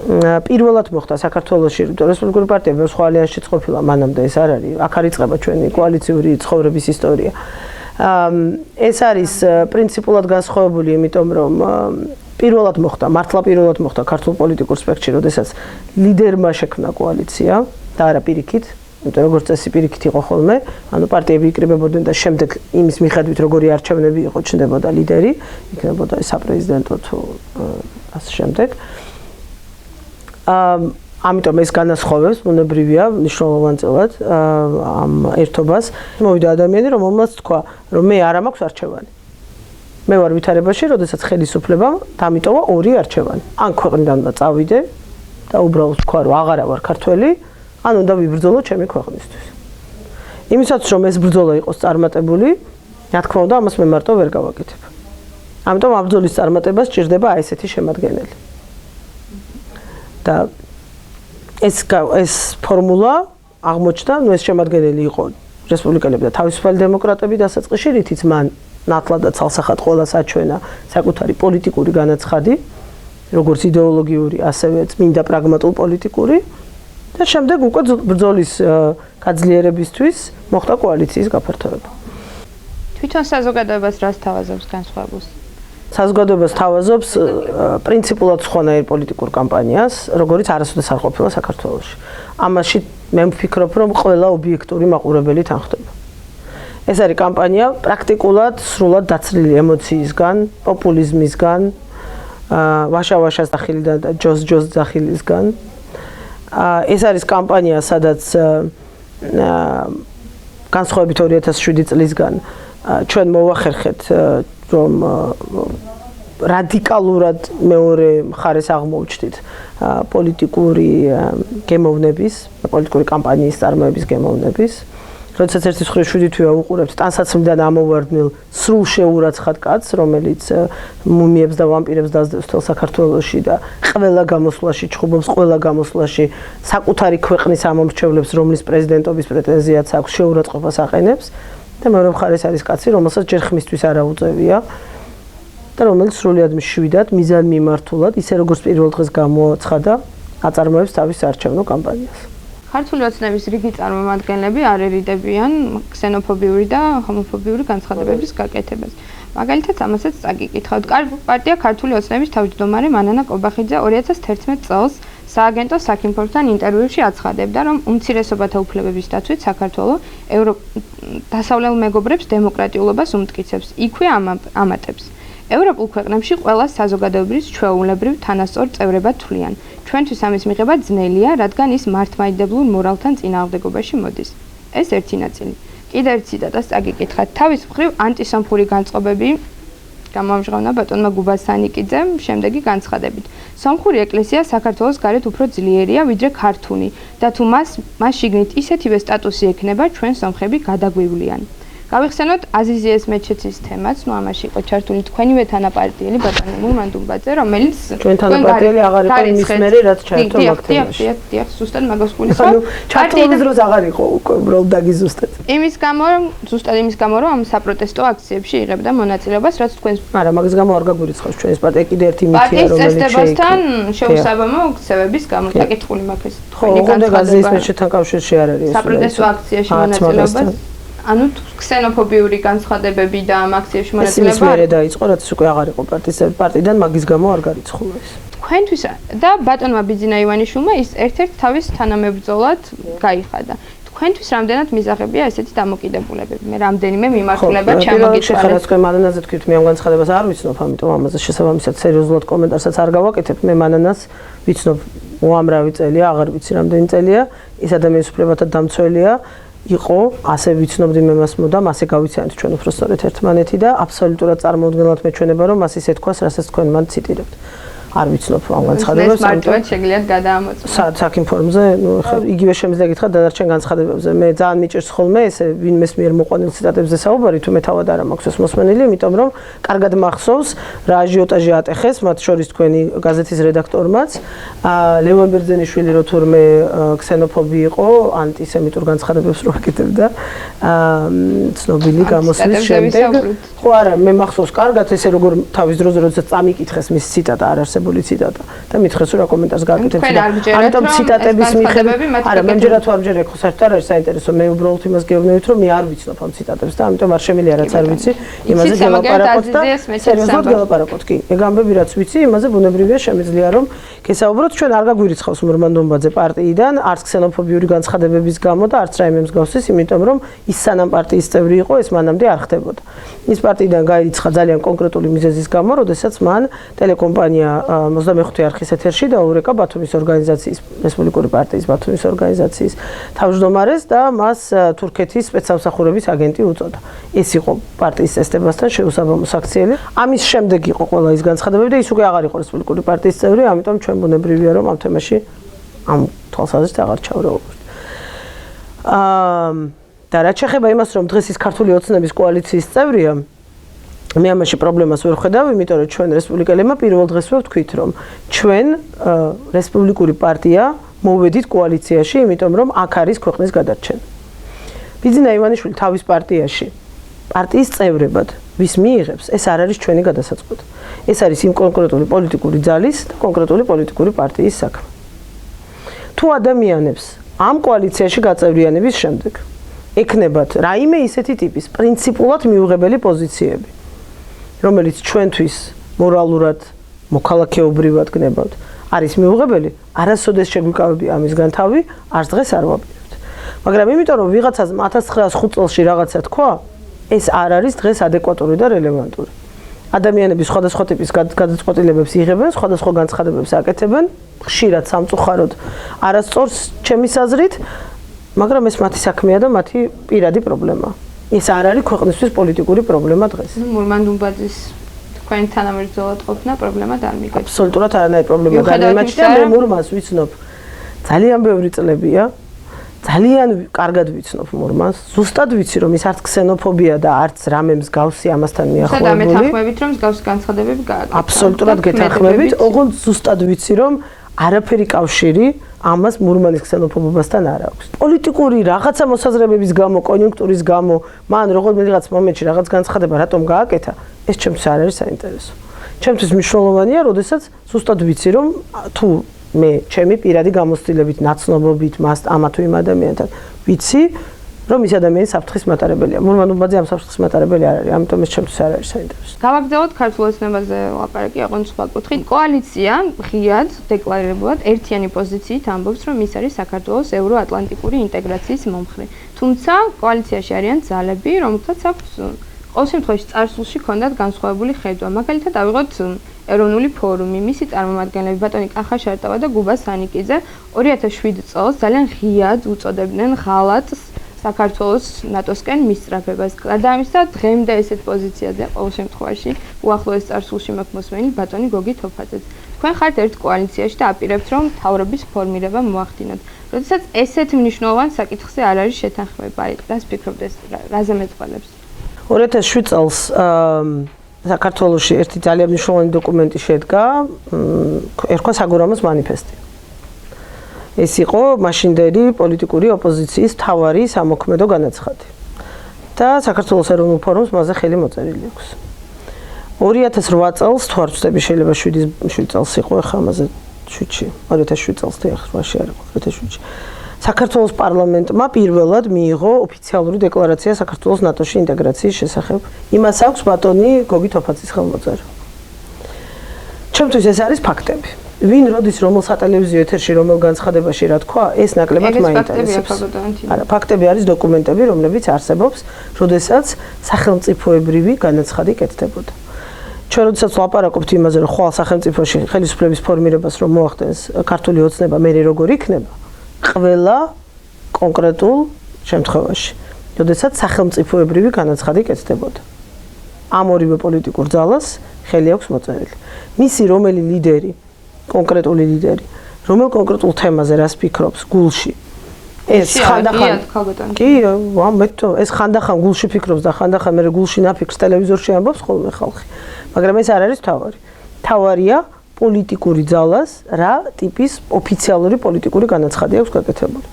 პირველად მოხდა საქართველოში რესპუბლიკური პარტია ბევრ სხვა ალიანსშიც ყოფილა მანამდე ეს არ არის აქ არის იწყება ჩვენი კოალიციური ცხოვრების ისტორია ეს არის პრინციპულად განსხვავებული იმიტომ რომ პირველად მოხდა ქართულ პოლიტიკურ სპექტრში როდესაც ლიდერმა შექმნა კოალიცია და არა პირიქით იმიტომ როგორც წესი პირიქით იყო ხოლმე ანუ პარტიები იკრიბებოდნენ და შემდეგ იმის მიხედვით როგორი არჩევნები იყო ჩნდებოდა ლიდერი იქნებოდა საპრეზიდენტო თუ ასე შემდეგ ამიტომ ეს განასხვავებს ბუნებრივია მნიშვნელოვანწილად ამ ერთობას მოვიდა ადამიანი რომელმაც თქვა რომ მე არ მაქვს არჩევანი მე ვარ ვითარებაში როდესაც ხელისუფლებამ დამიტოვა ორი არჩევანი ან ქვეყნიდან წავიდე და უბრალოდ თქვა რომ აღარა ვარ ქართველი ან უნდა ვიბრძოლო ჩემი ქვეყნისთვის იმისაც რომ ეს ბრძოლა იყოს წარმატებული რა თქმა უნდა ამას მე მარტო ვერ გავაკეთებ ამიტომ ამ ბრძოლის წარმატებას სჭირდება აი ესეთი შემადგენელი და ეს ფორმულა აღმოჩნდა, ეს შემადგენელი იყო რესპუბლიკელები და თავისუფალი დემოკრატები დასაწყისში, რითიც მან ნათლად და ცალსახად ყველას აჩვენა საკუთარი პოლიტიკური განაცხადი, როგორც იდეოლოგიური, ასევე წმინდა პრაგმატულ პოლიტიკური და შემდეგ უკვე ბრძოლის გაძლიერებისთვის მოხდა კოალიციის გაფართოება. თვითონ საზოგადოებას რას თავაზობს განსხვავებულს? საზოგადოებას თავაზობს პრინციპულად სხვანაირ პოლიტიკურ კამპანიას, როგორც არასოდეს არ ყოფილა საქართველოში. ამაში მე ვფიქრობ, რომ ყველა ობიექტური მაყურებელი თანხდება. ეს არის კამპანია პრაქტიკულად სრულად დაცლილი ემოციისგან, პოპულიზმისგან, ვაშა-ვაშას დახილიდან და ჯოს-ჯოს დახილისგან. ეს არის კამპანია, სადაც განსხვავებით 2007 წლისგან ჩვენ მოვახერხეთ რომ რადიკალურად მეორე მხარეს აღმოუჩდით პოლიტიკური გემოვნების, პოლიტიკური კამპანიის წარმოების გემოვნების. როდესაც ერთის მხრივ 7 თვე უყურებთ ტანსაცმლიდან ამოვარდნილ სრულ შეურაცხად კაცს, რომელიც მუმიებს და ვამპირებს დაძდევს თელ საქართველოში და ყველა გამოსვლაში ჩხუბობს, ყველა გამოსვლაში საკუთარი ქვეყნის ამომრჩევლებს, რომლის პრეზიდენტობის პრეტენზიაც აქვს, შეურაცხყოფას აყენებს. და მეორე მხარეს არის კაცი, რომელსაც ჯერ ხმისთვის არ აუწევია და რომელიც სრულიად მშვიდად, მიზან მიმართულად, ისე როგორც პირველ დღეს გამოაცხადა, აწარმოებს თავის საარჩევნო კამპანიას. ქართული ოცნების რიგი წარმომადგენლები არ ერიდებიან ქსენოფობიური და ჰომოფობიური განცხადებების გაკეთებას. მაგალითად, ამასაც წაგიკითხავთ. პარტია ქართული ოცნების თავმჯდომარე მანანა კობახიძე 2011 წელს სააგენტო საქმეთან ინტერვიუში აცხადებდა, რომ უმცირესობათა უფლებების დაცვით საქართველოს დასავლელ მეგობრებს დემოკრატიულობას უმტკიცებს, იქვე ამატებს. ევროპულ ქვეყნებში ყველა საზოგადოებრივ ჩვეულებრივ თანასწორ წევრებად თვლიან. ჩვენთვის ამის მიღება ძნელია, რადგან ის მართლმადიდებლურ მორალთან წინააღმდეგობაში მოდის. ეს ერთი ნაწილი. კიდევ ერთ ციტატას წაგიკითხათ. თავის მხრივ ანტისომხური განწყობები გამოამჟღავნა ბატონმა გუბას სანიკიძემ შემდეგი განცხადებით. სომხური ეკლესია საქართველოს გარეთ უფრო ძლიერია, ვიდრე ქართული და თუ მას შიგნით ისეთივე სტატუსი ექნება, ჩვენ სომხები გადაგვივლიან. გავიხსენოთ აზიზიეს მეჩეთის თემაც, ამაში იყო ჩართული თქვენივე თანაპარტიელი ბატონი მურმანდულბაძე, რომელიც ჩვენ თანაპარტიელი აღარ იყო იმის მერე, რაც ჩაერთო მაგთემაში. დიახ, ზუსტად მაგას გულისხმობ. ანუ ჩართული დროს აღარ იყო უკვე უბრალოდ დაგიზუსტეთ. იმის გამო, რომ ამ საპროტესტო აქციებში იღებდა მონაწილეობას, რაც თქვენს არა, მაგის გამო არ გაგვირიცხავს ჩვენს პარტია კიდე ერთი მითია, რომელიც რომელიც წესდებასთან შეუსაბამო ქცევების გამო დაკითხული მაქვს თქვენი განცხადება. აზიის მეჩეთთან კავშირში არ არის ეს. საპროტესტო აქციაში მონაწილეობა ანუ ქსენოფობიური განცხადებები და ამ აქციებში მონაწილეობა ეს მერე დაიწყო, რაც უკვე აღარ იყო პარტიიდან მაგის გამო არ გარიცხულა ეს. თქვენთვის და ბატონმა ბიძინა ივანიშვილმა ის ერთ-ერთ თავის თანამებრძოლად გაიხადა. თქვენთვის რამდენად მიზაღებია ესეთი დამოკიდებულებები? მე რამდენიმე მიმართულება ჩამოგიტყვა. ხერაც თქვენ მანანაზე თქვით, მე ამ განცხადებას არ ვიცნობ, ამიტომ ამაზე შესაბამისად სერიოზულად კომენტარსაც არ გავაკეთებ. მე მანანას ვიცნობ უამრავი წელია, აღარ ვიცი რამდენი წელია, ის ადამიანის უფლებათა დამცველია. იყო, ასე ვიცნობდი მე მას მოდამ, ასე გავიცანეთ ჩვენ უფრო სწორედ ერთმანეთი და აბსოლუტურად წარმოუდგენლად მეჩვენება, რომ მას ისე თქვას, რასაც თქვენ მან ციტირებთ. არ ვიცნობ ამ განცხადებებს, ამიტომ შეგიძლიათ გადაამოწმოთ. საქმე ფორმზე, ნუ ხა იგივე შემიძლია გითხრათ დადარჩენ განცხადებებზე. მე ძალიან მიჭირს ხოლმე ესე ვინმეს მიერ მოყვანილ ციტატებზე საუბარი, თუ მე თავად არ მაქვს ეს მოსმენილი, იმიტომ რომ კარგად მახსოვს რა აჟიოტაჟი ატეხეს, მათ შორის თქვენი გაზეთის რედაქტორმაც, ლევან ბერძენიშვილი რო თურმე ქსენოფობი იყო, ანტისემიტურ განცხადებებს რო აკეთებდა, ცნობილი გამოსვლის შემდეგ. ხო არა, მე მახსოვს კარგად ესე როგორ თავის დროზე როდესაც წამიკითხეს მის ციტატა არ არსებობდა მიღებული ციტატა და მითხრეს რომ რა კომენტარს გააკეთებ. ამიტომ ციტატების მიხედვით არა მე მჯერა თუ არ მჯერა ხო საერთოდ არ არის საინტერესო მე უბრალოდ იმას გეუბნებით რომ მე არ ვიცნობ ამ ციტატებს და ამიტომ არ შემიძლია რაც არ ვიცი იმაზე გელაპარაკოთ და სერიოზულად გელაპარაკოთ კი ეგ ამბები რაც ვიცი იმაზე ბუნებრივია შემიძლია რომ გესაუბროთ ჩვენ არ გაგვირიცხავს მურმან დონბაძე პარტიიდან არც ქსენოფობიური განცხადებების გამო და არც რაიმე მსგავსის იმიტომ რომ ის სანამ პარტიის წევრი იყო ეს მანამდე არ ხდებოდა ის პარტიიდან გაირიცხა ძალიან კონკრეტული მიზეზის გამო როდესაც მან ტელეკომპანია 25 არხის ეთერში დაურეკა ბათუმის ორგანიზაციის რესპუბლიკური პარტიის ბათუმის ორგანიზაციის თავმჯდომარეს და მას თურქეთის სპეცსამსახურების აგენტი უწოდა ეს იყო პარტიის წესდებასთან შეუსაბამო საქციელი ამის შემდეგ იყო ყველა ის განცხადებები და ის უკვე აღარ იყო რესპუბლიკური პარტიის წევრი ამიტომ ჩვენ ბუნებრივია რომ ამ თემაში ამ თვალსაზრისით აღარ ჩავრეულებთ და რაც შეეხება იმას რომ დღეს ის ქართული ოცნების კოალიციის წევრია მე ამაში პრობლემას ვერ ხედავ, იმიტომ რომ ჩვენ რესპუბლიკელებმა პირველ დღესვე ვთქვით, რომ ჩვენ რესპუბლიკური პარტია მოვედით კოალიციაში, იმიტომ რომ აქ არის ქვეყნის გადარჩენა. ბიძინა ივანიშვილი თავის პარტიაში პარტიის წევრებად ვის მიიღებს, ეს არ არის ჩვენი გადასაწყვეტ. ეს არის იმ კონკრეტული პოლიტიკური ძალის და კონკრეტული პოლიტიკური პარტიის საქმე. თუ ადამიანებს ამ კოალიციაში გაწევრიანების შემდეგ ეკნებათ რაიმე ისეთი ტიპის პრინციპულად მიუღებელი პოზიციები რომელიც ჩვენთვის მორალურად, მოქალაქეობრივად გნებავთ, არის მიუღებელი, არასოდეს შეგვიკავები ამისგან თავი, არც დღეს არ ვაპირებთ. მაგრამ იმიტომ რომ ვიღაცას 1905 წელს რაღაცა თქვა, ეს არ არის დღეს ადეკვატური და რელევანტური. ადამიანები სხვადასხვა ტიპის გადაწყვეტილებებს იღებენ, სხვადასხვა განცხადებებს აკეთებენ, ხშირად სამწუხაროდ არასწორს ჩემის აზრით, მაგრამ ეს მათი საქმეა და მათი პირადი პრობლემაა. ეს არ არის ქვეყნისთვის პოლიტიკური პრობლემა დღეს. მურმან დონბაძის თქვენ თანამებრძოლად ყოფნა პრობლემა არ მიგვეც. აბსოლუტურად არანაირი პრობლემა არ მიმაჩნია. მე მურმანს ვიცნობ ძალიან ბევრი წლებია. ძალიან კარგად ვიცნობ მურმანს. ზუსტად ვიცი რომ ის არც ქსენოფობია და არც რამე მსგავსი ამასთან მიახლოებული. და მეთანხმებით რომ მსგავსი განცხადებები გააკეთა. აბსოლუტურად გეთანხმებით. ოღონდ ზუსტად ვიცი რომ არაფერი კავშირი ამას მურმანის ქსენოფობობასთან არ აქვს. პოლიტიკური რაღაცა მოსაზრებების გამო, კონიუნქტურის გამო, მან რაღაც მომენტში რაღაც განცხადება რატომ გააკეთა, ეს ჩემთვის არ არის საინტერესო. ჩემთვის მნიშვნელოვანია, როდესაც ზუსტად ვიცი, რომ თუ მე ჩემი პირადი გამოცდილებით, ნაცნობობით, ამა თუ იმ ადამიანთან ვიცი, რომ ის ადამიანი საფრთხის მატარებელია. მურმან დონბაძე ამ საფრთხის მატარებელი არ არის, ამიტომ ეს ჩემთვის არ არის საინტერესო. გავაგზავნოთ ქართულ ოცნებაზე ლაპარაკი, აღვნიშნოთ სხვა კუთხით. კოალიცია ღიად დეკლარირებულად ერთიანი პოზიციით ამბობს, რომ ის არის საქართველოს ევროატლანტიკური ინტეგრაციის მომხრე. თუმცა კოალიციაში არიან ძალები, რომელთაც აქვს ყოველ შემთხვევაში წარსულში ჰქონდათ განსხვავებული ხედვა. მაგალითად, ავიღოთ ეროვნული ფორუმი, მისი წარმომადგენლები ბატონი კახა შარტავა და გუბა სანიკიძე 2007 წელს ძალიან ღიად უწოდებდნენ ღალატს საქართველოს ნატოსკენ მისწრაფებას. გარდა ამისა, დღემდე ესეთ პოზიციაზე ყოველ შემთხვევაში უახლოეს წარსულში მაქვს მოსმენილი ბატონი გოგი თოფაძეც. თქვენ ხართ ერთ კოალიციაში და აპირებთ, რომ მთავრობის ფორმირება მოახდინოთ. როდესაც ესეთ მნიშვნელოვან საკითხზე არ არის შეთანხმება, რას ფიქრობთ ეს რაზე მეტყველებს? 2007 წელს საქართველოში ერთი ძალიან მნიშვნელოვანი დოკუმენტი შედგა, ერქვა საგურამოს მანიფესტი. ეს იყო მაშინდელი პოლიტიკური ოპოზიციის მთავარი სამოქმედო განაცხადი. და საქართველოს ეროვნულ ფორუმს მასზე ხელი მოწერილი აქვს. 2008 წელს თუ არ ვცდები შეიძლება 7 წელს იყო ახლა ამაზე 7-ში 2007 წელს თუ ახლა 8-ში არ იყო 2007-ში საქართველოს პარლამენტმა პირველად მიიღო ოფიციალური დეკლარაცია საქართველოს ნატოში ინტეგრაციის შესახებ. იმას აქვს ბატონი გოგი თოფაძის ხელმოწერა. ჩემთვის ეს არის ფაქტები. ვინ როდის რომელ სატელევიზიო ეთერში რომელ განცხადებაში რა თქვა, ეს ნაკლებად მაინტერესებს. არა, ფაქტები არის დოკუმენტები, რომლებიც არსებობს, როდესაც სახელმწიფოებრივი განაცხადი კეთდებოდა. ჩვენ როდესაც ვლაპარაკობთ იმაზე, რომ ხვალ სახელმწიფოში ხელისუფლების ფორმირებას რომ მოახდენს ქართული ოცნება, მე როგორ იქნება? ყველა კონკრეტულ შემთხვევაში, როდესაც სახელმწიფოებრივი განაცხადი კეთდებოდა. ამ ორივე პოლიტიკურ ძალას ხელი აქვს მოწერილი. მისი რომელი ლიდერი კონკრეტული ლიდერი, რომელ კონკრეტულ თემაზე რას ფიქრობს გულში. ეს ხანდახან კი, ეს ხანდახან გულში ფიქრობს და ხანდახან მე გულში ნაფიქრს ტელევიზორში ამბობს ხოლმე ხალხი. მაგრამ ეს არ არის თავარი. თავარია პოლიტიკური ძალას რა ტიპის ოფიციალური პოლიტიკური განაცხადი აქვს გაკეთებული.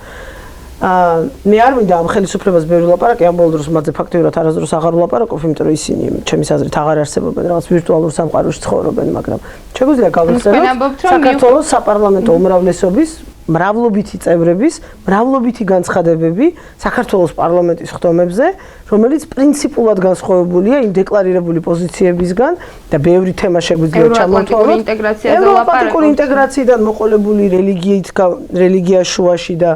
მე არ მინდა ამ ხელისუფლებას ბევრი ლაპარაკი, ამ ბოლო დროს მათზე ფაქტიურად არასდროს აღარ ვლაპარაკობ, იმიტომ რომ ისინი ჩემის აზრით აღარ არსებობენ, რაღაც ვირტუალურ სამყაროში ცხოვრობენ, მაგრამ შეგვიძლია გავიხსენოთ საქართველოს საპარლამენტო უმრავლესობის მრავლობითი წევრების, მრავლობითი განცხადებები საქართველოს პარლამენტის ხდომებზე, რომელიც პრინციპულად განსხვავებულია იმ დეკლარირებული პოზიციებისგან და ბევრი თემა შეგვიძლია ჩამოვთვალოთ. ევროატლანტიკური ინტეგრაციიდან მოყოლებული რელიგია შუაში და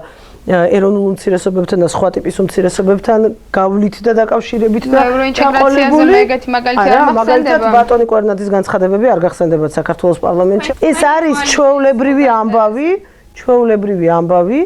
ეროვნულ უმცირესობებთან და სხვა ტიპის უმცირესობებთან გავლით და დაკავშირებით და ჩაყოლებული ეგეთი მაგალითი არ მაგალითად ბატონი კვარნაძის განცხადებები არ გახსენდებათ საქართველოს პარლამენტში. ეს არის ჩვეულებრივი ამბავი,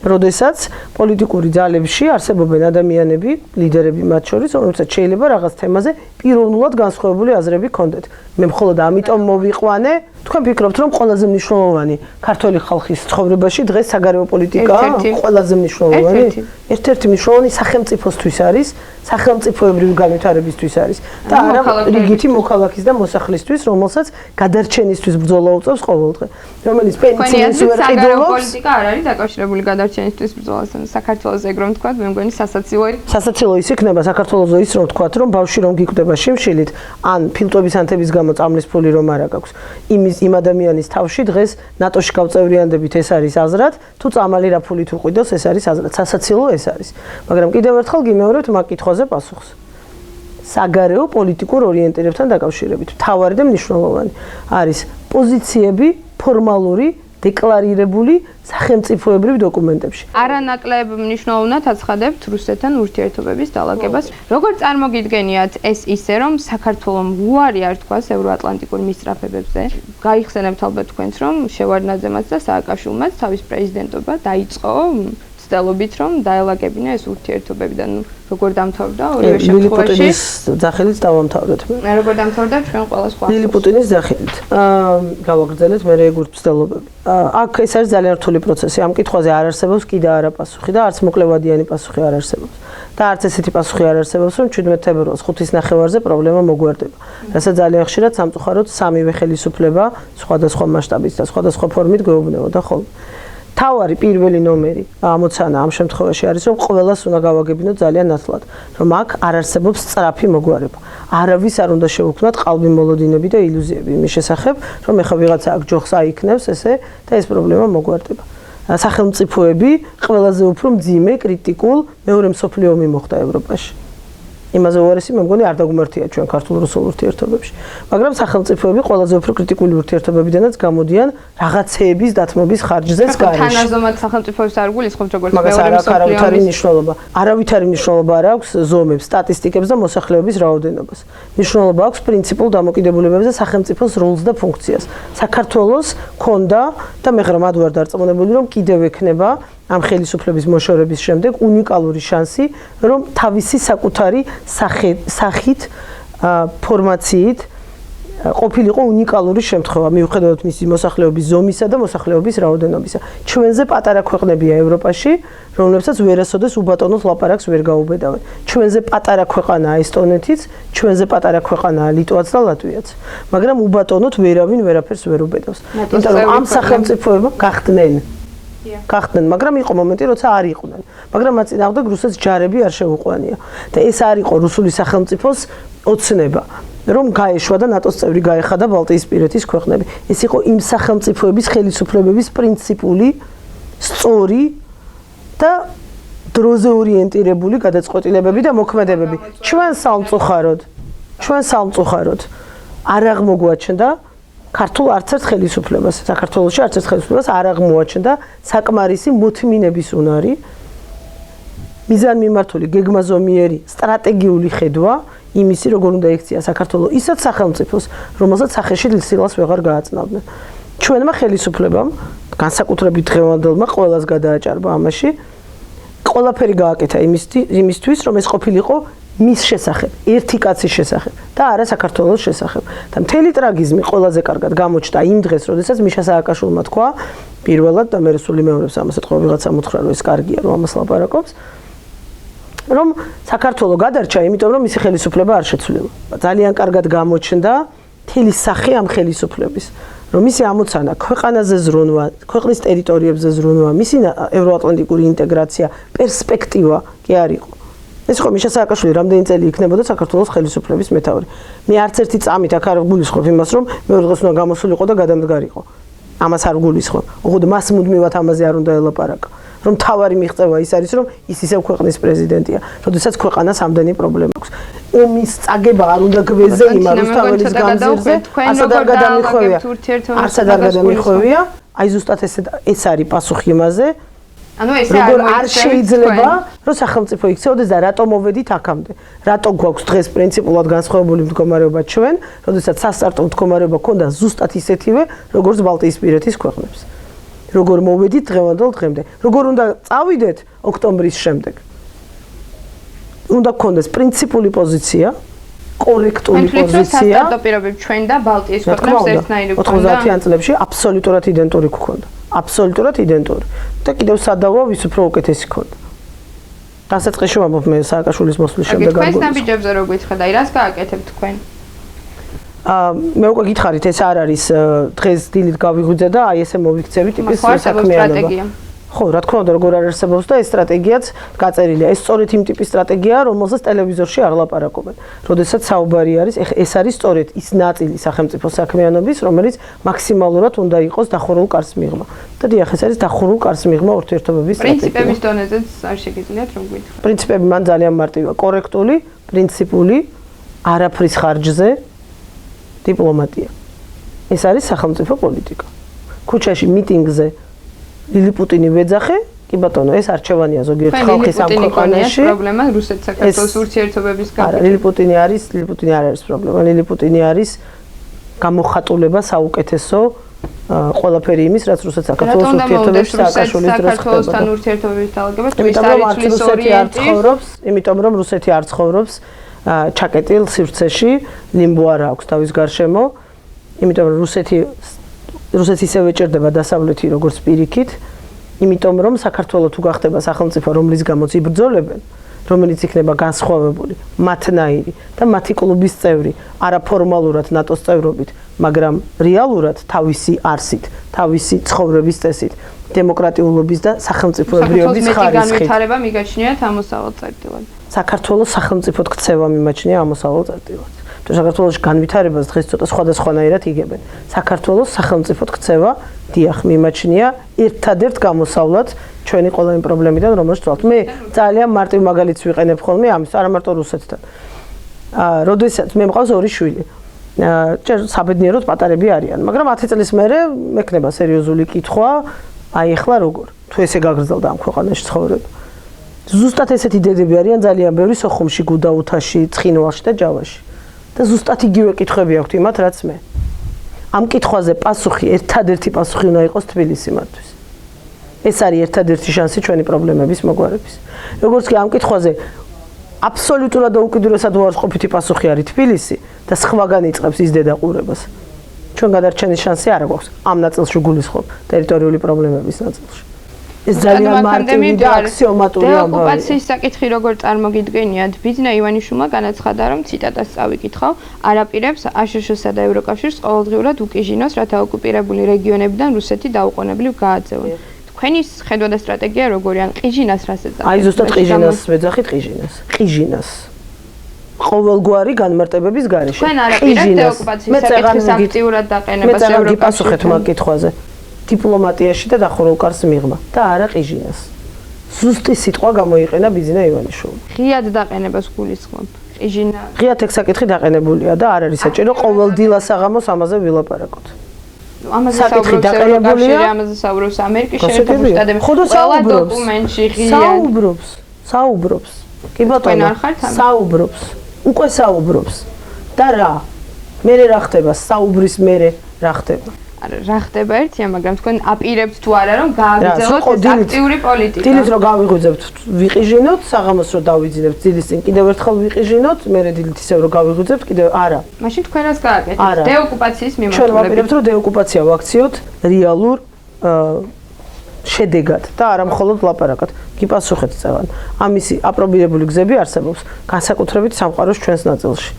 როდესაც პოლიტიკური ძალებში არსებობენ ადამიანები, ლიდერები მათ შორის, რომლებსაც შეიძლება რაღაც თემაზე პიროვნულად განსხვავებული აზრები ჰქონდეთ. მე მხოლოდ ამიტომ მოვიყვანე, თქვენ ფიქრობთ, რომ ყველაზე მნიშვნელოვანი ქართული ხალხის ცხოვრებაში დღეს საგარეო პოლიტიკაა ყველაზე მნიშვნელოვანი? ერთ-ერთი მნიშვნელოვანი სახელმწიფოსთვის არის, სახელმწიფოებრივი განვითარებისთვის არის და არა რიგითი მოქალაქის და მოსახლისთვის, რომელსაც გადარჩენისთვის ბრძოლა უწევს ყოველდღე. რომელიც პენსიის ვერ ყიდულობს. პოლიტიკა არ არის დაკავშირებული გადარჩენისთვის ბრძოლასთან. საქართველოს ეგ რომ თქვა, მე მგონი სასაცილო ის იქნება საქართველოსო ის რომ თქვა, რომ ბავშვი რომ გიკვდება შიმშილით, ან ფილტვების ანთების გამო წამლის ფული რომ არ აქვს. იმ ადამიანის თავში დღეს ნატოში გავწევრიანდებით ეს არის აზრად, თუ წამალი რა ფულით უყიდოს ეს არის აზრად. სასაცილო ეს არის. მაგრამ კიდევ ერთხელ გიმეორებთ მაგ კითხვაზე პასუხს. საგარეო პოლიტიკურ ორიენტირებთან დაკავშირებით, მთავარი და მნიშვნელოვანი არის პოზიციები ფორმალური დეკლარირებული სახელმწიფოებრივ დოკუმენტებში. არანაკლებ მნიშვნელოვნად აცხადებთ რუსეთთან ურთიერთობების დალაგებას. როგორ წარმოგიდგენიათ ეს ისე, რომ საქართველოს უარი არ თქვას ევროატლანტიკურ მისწრაფებებზე? გაიხსენებთ ალბათ თქვენს, რომ შევარდნაძემაც და სააკაშვილმაც თავის პრეზიდენტობა დაიწყო ცდილობით, რომ დაელაგებინა ეს ურთიერთობები და როგორ დამთავრდა ორივე შემთხვევაში? ლილიპუტინის სახელით დავამთავრეთ მე. როგორ დამთავრდა ჩვენ ყველა სხვა? ლილიპუტინის სახელით. გავაგრძელეთ მე ეგ ცდილობები. აქ ეს არის ძალიან რთული პროცესი. ამ კითხვაზე არ არსებობს კიდე არა პასუხი და არც მოკლევადიანი პასუხი არ არსებობს. და არც ესეთი პასუხი არ არსებობს, რომ 17 თებერვალს 5:09 პრობლემა მოგვარდება. რასაც ძალიან ხშირად სამწუხაროდ სამივე ხელისუფლება სხვადასხვა მასშტაბით და სხვადასხვა ფორმით გვეუბნებოდა ხოლმე. თავარი პირველი ნომერი ამოცანა ამ შემთხვევაში არის, რომ ყველას უნდა გავაგებინოთ ძალიან ნათლად, რომ აქ არ არსებობს სწრაფი მოგვარება. არავის არ უნდა შეუქმნათ ყალბი მოლოდინები და ილუზიები იმის შესახებ, რომ ეხლა ვიღაცა აქ ჯოხს აიქნევს ესე და ეს პრობლემა მოგვარდება. სახელმწიფოები ყველაზე უფრო მძიმე კრიტიკულ მეორე მსოფლიო ომი მოხდა ევროპაში. იმაზე უარესი მე მგონი არ დაგმართია ჩვენ ქართულ-რუსულ ურთიერთობებში. მაგრამ სახელმწიფოები ყველაზე უფრო კრიტიკული ურთიერთობებიდანაც გამოდიან რაღაცეების დათმობის ხარჯზეც გარშემო. თანაზომად სახელმწიფოებს არ გულისხმობთ როგორც მეორე მსოფლიო ომის. არავითარი მნიშვნელობა არ აქვს ზომებს, სტატისტიკებს და მოსახლეობის რაოდენობას. მნიშვნელობა აქვს პრინციპულ დამოკიდებულებებს და სახელმწიფოს როლს და ფუნქციას. საქართველოს ქონდა და მე ღრმად ვარ დარწმუნებული, რომ კიდევ ექნება ამ ხელისუფლების მოშორების შემდეგ უნიკალური შანსი, რომ თავისი საკუთარი სახით, ფორმაციით ყოფილიყო უნიკალური შემთხვევა, მიუხედავად მისი მოსახლეობის ზომისა და მოსახლეობის რაოდენობისა. ჩვენზე პატარა ქვეყნებია ევროპაში, რომლებსაც ვერასოდეს უბატონოთ ლაპარაკს ვერ გაუბედავენ. ჩვენზე პატარა ქვეყანაა ესტონეთიც, ჩვენზე პატარა ქვეყანაა ლიტვაც და ლატვიაც. მაგრამ უბატონოთ ვერავინ ვერაფერს ვერ უბედავს. იმიტომ რომ ამ სახელმწიფოებმა გახდნენ, მაგრამ იყო მომენტი, როცა არ იყვნენ. მაგრამ მათ წინააღმდეგ რუსეთს ჯარები არ შეუყვანია. და ეს არ იყო რუსული სახელმწიფოს ოცნება, რომ გაეშვა და ნატოს წევრი გაეხადა ბალტიისპირეთის ქვეყნები. ეს იყო იმ სახელმწიფოების ხელისუფლებების პრინციპული, სწორი და დროზე ორიენტირებული გადაწყვეტილებები და მოქმედებები. ჩვენ სამწუხაროდ არ აღმოგვაჩნდა ქართულ არც ერთ ხელისუფლებას, საქართველოში არც ერთ ხელისუფლებას არ აღმოაჩნდა საკმარისი მოთმინების უნარი, მიზანმიმართული, გეგმაზომიერი, სტრატეგიული ხედვა იმისი, როგორ უნდა ექცია საქართველოს ისეთ სახელმწიფოს, რომელსაც სახეში სილას ვეღარ გააწნავდნენ. ჩვენმა ხელისუფლებამ, განსაკუთრებით დღევანდელმა, ყველას გადააჭარბა ამაში, ყველაფერი გააკეთა იმისთვის, რომ ეს ყოფილიყო მის შესახებ, ერთი კაცის შესახებ და არა საქართველოს შესახებ. და მთელი ტრაგიზმი ყველაზე კარგად გამოჩნდა იმ დღეს, როდესაც მიშა სააკაშვილმა თქვა პირველად და მე სულ იმეორებს ამას ეთქვა ვიღაცა მოთხრა, რომ ეს კარგია, რომ ამას ლაპარაკობს, რომ საქართველოს გადარჩა, იმიტომ რომ მისი ხელისუფლება არ შეცვლილა. ძალიან კარგად გამოჩნდა მთელი სახე ამ ხელისუფლების. რომ მისი ამოცანა ქვეყანაზე ზრუნვა, ქვეყნის ტერიტორიებზე ზრუნვა, მისი ევროატლანტიკური ინტეგრაცია, პერსპექტივა კი არ იყო. ეს ხო მიშა სააკაშვილი რამდენი წელი იქნებოდა საქართველოს ხელისუფლების მეთაური. მე არც ერთი წამით აქ არ გულისხმობ იმას, რომ მეორე დღეს უნდა გამოსულიყო და გადამდგარიყო. ამას არ გულისხმობ. ოღონდ მას მუდმივად ამაზე არ უნდა ელაპარაკო. რომ თავარი მიღწევა ის არის, რომ ის ისევ ქვეყნის პრეზიდენტია, როდესაც ქვეყანას ამდენი პრობლემა აქვს. ომის წაგება არ უნდა გვეზე იმ რუსთაველის განძირზე, ასად არ გადამიხვევია. არცად არ გადამიხვევია. აი ზუსტად ეს არის პასუხი იმაზე. ანუ ეს არ შეიძლება რომ სახელმწიფო იქცეოდეს და რატო მოვედით აქამდე? რატო გვაქვს დღეს პრინციპულად განსხვავებული მდგომარეობა ჩვენ, როდესაც სასტარტო მდგომარეობა ქონდა ზუსტად ისეთივე, როგორც ბალტიისპირეთის ქვეყნებს. როგორ მოვედით დღევანდელ დღემდე? როგორ უნდა წავიდეთ ოქტომბრის შემდეგ? უნდა გქონდეს პრინციპული პოზიცია, კორექტული პოზიცია. სასტარტო პირობები ჩვენ და ბალტიის ქვეყნებს ერთნაირი გქონდა. 90-იან წლებში აბსოლუტურად იდენტური გქონდა. აბსოლუტურად იდენტური. და კიდევ სადავო ვის უფრო უკეთესი ქონდა. დასაწყისში ვამბობ მე სააკაშვილის მოსვლის შემდეგ თქვენს ნაბიჯებზე რო გითხრათ, აი რას გააკეთებთ თქვენ? მე უკვე გითხარით, ეს არ არის დღეს დილით გავიღვიძე და აი ესე მოვიქცევი ტიპის საქმიანობა. ხო, რა თქმა უნდა, როგორ არ არსებობს და ეს სტრატეგიაც გაწერილია. ეს სწორედ იმ ტიპის სტრატეგიაა, რომელსაც ტელევიზორში არ ლაპარაკობენ. როდესაც საუბარი არის, ეს არის სწორედ ის ნაწილი სახელმწიფო საქმიანობის, რომელიც მაქსიმალურად უნდა იყოს დახურულ კარს მიღმა. და დიახ, ეს არის დახურულ კარს მიღმა ურთიერთობების სტრატეგია. პრინციპების დონეზეც არ შეგიძლიათ რომ გითხრათ. პრინციპები მან ძალიან მარტივია, კორექტული, პრინციპული, არაფრის ხარჯზე დიპლომატია. ეს არის სახელმწიფო პოლიტიკა. ქუჩაში მიტინგზე ლილიპუტინი ვეძახე, კი ბატონო, ეს არჩევანია ზოგიერთ ხალხის ამ ქვეყანაში. პრობლემა რუსეთ-საქართველოს ურთიერთობების გამო. არა, ლილიპუტინი არ არის პრობლემა. ლილიპუტინი არის გამოხატულება საუკეთესო ყველაფერი იმის, რაც რუსეთ-საქართველოს ურთიერთობებში სააკაშვილის დროს ხდება. საქართველოსთან ურთიერთობების დაალაგება თუ ის არის არის რუსეთი არ ცხოვრობს, იმიტომ რომ რუსეთი არ ცხოვრობს ჩაკეტილ სივრცეში, ლიმბო არ აქვს თავის გარშემო, იმიტომ რომ რუსეთი ისევე ჭირდება დასავლეთი როგორც პირიქით, იმიტომ რომ საქართველოს თუ გახდება სახელმწიფო, რომლის გამოც იბრძოლებენ, რომელიც იქნება განსხვავებული, მათნაირი და მათი კლუბის წევრი, არაფორმალურად ნატოს წევრობით, მაგრამ რეალურად თავისი არსით, თავისი ცხოვრების წესით, დემოკრატიულობის და სახელმწიფოებრიობის ხარისხით. განვითარება მიგაჩნიათ ამოსავალ წერტილად. საქართველოს სახელმწიფოდ ქცევა მიმაჩნია ამოსავალ წერტილად. საქართველოს განვითარებას დღეს ცოტა სხვადასხვანაირად იგებენ. საქართველოს სახელმწიფოდ ქცევა დიახ მიმაჩნია ერთადერთ გამოსავლად ჩვენი ყველა იმ პრობლემიდან, რომელშიც ვართ. მე ძალიან მარტივ მაგალითს ვიყენებ ხოლმე ამის, არა მარტო რუსეთთან. როდესაც მე მყავს ორი შვილი. ჯერ საბედნიეროდ პატარები არიან, მაგრამ 10 წლის მერე მექნება სერიოზული კითხვა, აი ახლა როგორ? თუ ესე გაგრძელდა ამ ქვეყანაში ცხოვრება. ზუსტად ესეთი დედები არიან ძალიან ბევრი სოხუმში, გუდაუთაში, ცხინვალში და ჯავაში. და ზუსტად იგივე კითხვები აქვთ იმათ, რაც მე. ამ კითხვაზე პასუხი, ერთადერთი პასუხი უნდა იყოს თბილისიმათვის. ეს არის ერთადერთი შანსი ჩვენი პრობლემების მოგვარების. როგორც კი ამ კითხვაზე აბსოლუტურად და უკიდურესად უარსყოფითი პასუხი არის თბილისი და სხვაგან იწყებს ის დედაყურებას. ჩვენ გადარჩენის შანსი არ გვაქვს ამ ნაწილში გულისხმობ ტერიტორიული პრობლემების ნაწილში. ეს ძალიან მარტივი და აქსიომატური ამბავია. დეოკუპაციის საკითხი როგორ წარმოგიდგენიათ? ბიძინა ივანიშვილმა განაცხადა, რომ ციტატას წავიკითხავ, არაპირებს აშშ-სა და ევროკავშირს ყოველდღიურად უკიჟინოს, რათა ოკუპირებული რეგიონებიდან რუსეთი დაუყოვნებლივ გააძევონ. თქვენი ხედვა და სტრატეგია როგორია? ან ყიჟინას რას ეძახით? აი ზუსტად ყიჟინას ვეძახით, ყიჟინას. ყოველგვარი განმარტებების გარეშე. თქვენ არაპირებთ დეოკუპაციის საკითხის აქტიურად დაყენებას ევროკავშირთან? მე პასუხეთ მაგ კითხვაზე. დიპლომატიაში და დახურულ კარს მიღმა და არა ყიჟინას. ზუსტი სიტყვა გამოიყენა ბიძინა ივანიშვილმა. ღიად დაყენებას გულისხმობ. ყიჟინა ღიად ეს საკითხი დაყენებულია და არ არის საჭირო ყოველ დილას აღამოს ამაზე ვილაპარაკოთ. ამაზე საუბრობს ამერიკის შეერთებული შტატები. ყველა დოკუმენტში ღიად საუბრობს. კი ბატონო, საუბრობს. უკვე საუბრობს. და რა? მერე რა ხდება? საუბრის მერე რა ხდება? რა ხდება ერთია, მაგრამ თქვენ აპირებთ თუ არა რომ გააგრძელოთ ეს აქტიური პოლიტიკა. დილით რომ გავიღვიძებთ, ვიყიჟინოთ, საღამოს რომ დავიძინებთ, დილის წინ კიდევ ერთხელ ვიყიჟინოთ, მერე დილით ისევ რომ გავიღვიძებთ, კიდევ არა. მაშინ თქვენ რას გააკეთებთ? დეოკუპაციის მიმართულებით. ჩვენ ვაპირებთ რომ დეოკუპაცია ვაქციოთ რეალურ შედეგად და არა მხოლოდ ლაპარაკად. გიპასუხეთ წევან. ამისი აპრობირებული გზები არსებობს, განსაკუთრებით სამყაროს ჩვენს ნაწილში.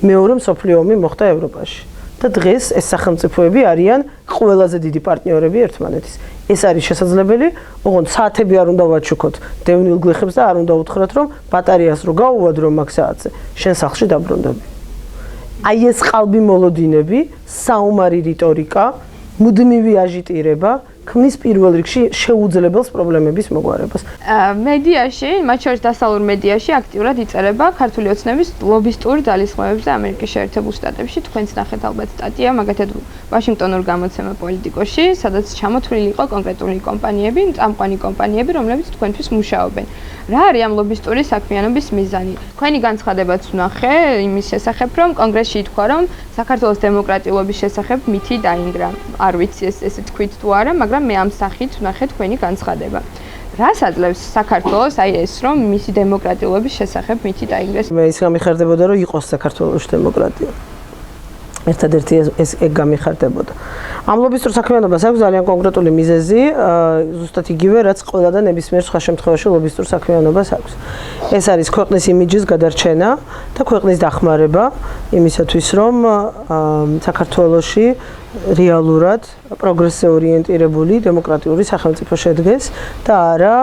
მეორე მსოფლიო ომი მოხდა ევროპაში. და დღეს ეს სახელმწიფოები არიან ყველაზე დიდი პარტნიორები ერთმანეთის. ეს არის შესაძლებელი, ოღონდ საათები არ უნდა ვაჩუქოთ დევნილ გლეხებს და არ უნდა უთხრათ, რომ ბატარეას რო გაუვადრო მაგ საათზე, შენ სახლში დაბრუნდები. აი ეს ყალბი მოლოდინები, საომარი რიტორიკა, მუდმივი აჟიტირება ქმნის პირველ რიგში შეუძლებელს პრობლემების მოგვარებას. მედიაში, მათ შორის დასავლურ მედიაში აქტიურად იწერება ქართული ოცნების ლობისტურ ძალისხმევებზე ამერიკის შეერთებულ შტატებში. თქვენც ნახეთ ალბათ სტატია, მაგათად ვაშინგტონურ გამოცემა პოლიტიკოში, სადაც ჩამოთვლილი იყო კონკრეტული კომპანიები, წამყვანი კომპანიები, რომლებიც თქვენთვის მუშაობენ. რა არის ამ ლობისტური საქმიანობის მიზანი? თქვენი განცხადებაც ვნახე იმის შესახებ, რომ კონგრესში ითქვა, რომ საქართველოს დემოკრატიულობის შესახებ მითი დაინგრა. არ ვიცი ესე თქვით თუ არა, მაგრამ მე ამ სახით ვნახე თქვენი განცხადება. რას აძლევს საქართველოს აი ეს, რომ მისი დემოკრატიულობის შესახებ მითი დაინგრეს? მე ის გამიხარდებოდა, რომ იყოს საქართველოს დემოკრატია. ერთადერთი ეს ეგ გამიხარდებოდა. ამ ლობისტურ საქმიანობას აქვს ძალიან კონკრეტული მიზეზი, ზუსტად იგივე, რაც ყველა და ნებისმიერ სხვა შემთხვევაში ლობისტურ საქმიანობას აქვს. ეს არის ქვეყნის იმიჯის გადარჩენა და ქვეყნის დახმარება იმისათვის, რომ საქართველოში რეალურად პროგრესზე ორიენტირებული დემოკრატიული სახელმწიფო შედგეს და არა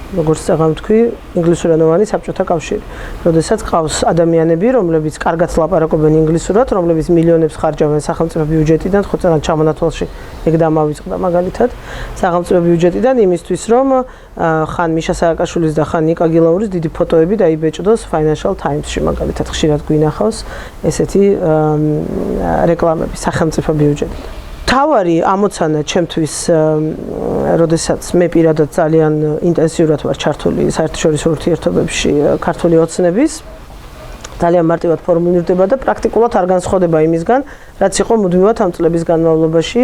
როგორც წაღამ თქვი, ინგლისურენოვანი საბჭოთა კავშირი. როდესაც ყავს ადამიანები, რომლებიც კარგად ლაპარაკობენ ინგლისურად, რომლებიც მილიონებს ხარჯავენ სახელმწიფო ბიუჯეტიდან, ხო წეგან ჩამონათვალში ეგ დამავიწყდა მაგალითად, სახელმწიფო ბიუჯეტიდან იმისთვის, რომ ხან მიშა სააკაშვილის და ხან ნიკა გილაურის დიდი ფოტოები დაიბეჭდოს Financial Times-ში, მაგალითად ხშირად გვინახავს ესეთი რეკლამები სახელმწიფო ბიუჯეტიდან. თავარი ამოცანა ჩემთვის, როდესაც მე პირადად ძალიან ინტენსიურად ვარ ჩართული საერთაშორისო ურთიერთობებში ქართული ოცნების, ძალიან მარტივად ფორმულირდება და პრაქტიკულად არ განსხვავდება იმისგან, რაც იყო მუდმივად ამ წლების განმავლობაში.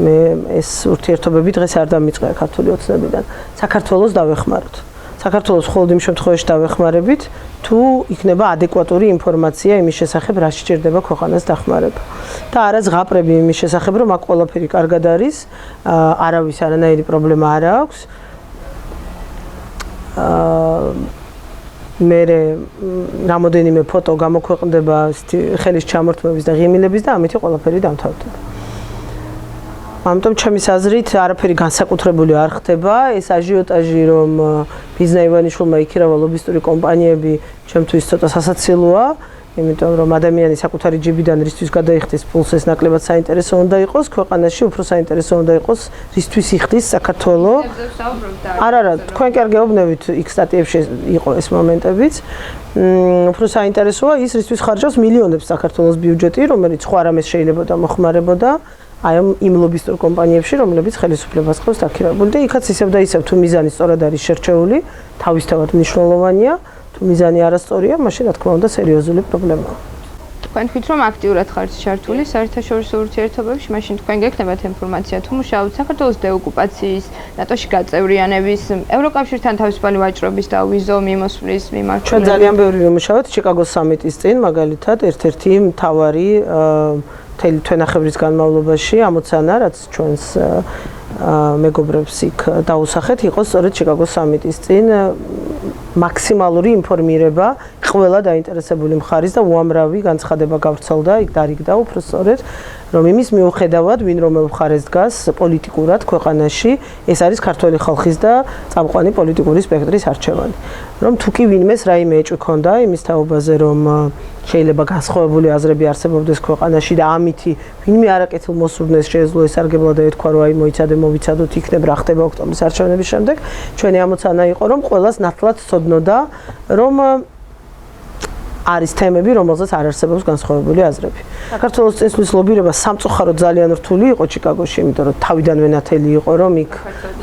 მე ეს ურთიერთობები დღეს არ დამიწყია ქართული ოცნებიდან. საქართველოს დავეხმაროთ. საქართველოს მხოლოდ იმ შემთხვევაში დავეხმარებით, თუ იქნება ადეკვატური ინფორმაცია იმის შესახებ, რა სჭირდება ქვეყანას დახმარება. და არა ზღაპრები იმის შესახებ, რომ აქ ყველაფერი კარგად არის, არავის არანაირი პრობლემა არ აქვს. მე რამოდენიმე ფოტო გამოქვეყნდება ხელის ჩამორთმების და ღიმილების და ამით ყველაფერი დამთავრდება. ამიტომ ჩემის აზრით არაფერი განსაკუთრებული არ ხდება, ეს აჟიოტაჟი, რომ ბიზნა ივანიშვილმა იქირავა ლობისტური კომპანიები, ჩემთვის ცოტა სასაცილოა, იმიტომ რომ ადამიანი საკუთარი ჯიბიდან რისთვის გადაიხდის პულს, ეს ნაკლებად საინტერესო უნდა იყოს, ქვეყანაში უფრო საინტერესო უნდა იყოს, რისთვის იხდის საქართველო. არა, თქვენ კი არ გეუბნებით, იქ სტატიებში იყო ეს მომენტებიც. უფრო საინტერესოა ის, რისთვის ხარჯავს მილიონებს საქართველოს ბიუჯეტი, რომელიც სხვა რამეს შეიძლება მოხმარებოდა. აი იმ ლობისტურ კომპანიებში, რომლებიც ხელისუფლებას ყავს დაქირავებული და იქაც ისევ და ისევ თუ მიზანი სწორად არის შერჩეული, თავისთავად მნიშვნელოვანია, თუ მიზანი არასწორია, მაშინ რა თქმა უნდა სერიოზული პრობლემაა. თქვენ თქვით, რომ აქტიურად ხართ ჩართული საერთაშორისო ურთიერთობებში, მაშინ თქვენ გექნებათ ინფორმაცია, თუ მუშაობთ საქართველოს დეოკუპაციის, ნატოში გაწევრიანების, ევროკავშირთან თავისუფალი ვაჭრობის და ვიზო მიმოსვლის მიმართულებით. ჩვენ ძალიან ბევრი ვიმუშავეთ ჩიკაგოს სამიტის წინ, მაგალითად, ერთ-ერთი მთავარი მთელი თვენახევრის განმავლობაში ამოცანა, რაც ჩვენს მეგობრებს იქ დაუსახეთ, იყო სწორედ ჩიკაგოს სამიტის წინ მაქსიმალური ინფორმირება ყველა დაინტერესებული მხარის და უამრავი განცხადება გავრცელდა, იქ დარიგდა უფრო სწორედ, რომ იმის მიუხედავად, ვინ რომელ მხარეს დგას პოლიტიკურად ქვეყანაში, ეს არის ქართველი ხალხის და წამყვანი პოლიტიკური სპექტრის არჩევანი. რომ თუ კი ვინმეს რაიმე ეჭვი ქონდა იმის თაობაზე, რომ შეიძლება განსხვავებული აზრები არსებობდეს ქვეყანაში და ამითი ვინმე არაკეთილ მოსურნეს შეეძლო ესარგებლა და ეთქვა, რომ აი მოიცადე, მოვიცადოთ, იქნებ რა ხდება ოქტომბრის არჩევნების შემდეგ, ჩვენი ამოცანა იყო, რომ ყველას ნათლად ცოდნოდა, რომ არის თემები, რომელზეც არ არსებობს განსხვავებული აზრები. საქართველოს წინსვლის ლობირება სამწუხაროდ ძალიან რთული იყო ჩიკაგოში, იმიტომ რომ თავიდანვე ნათელი იყო, რომ იქ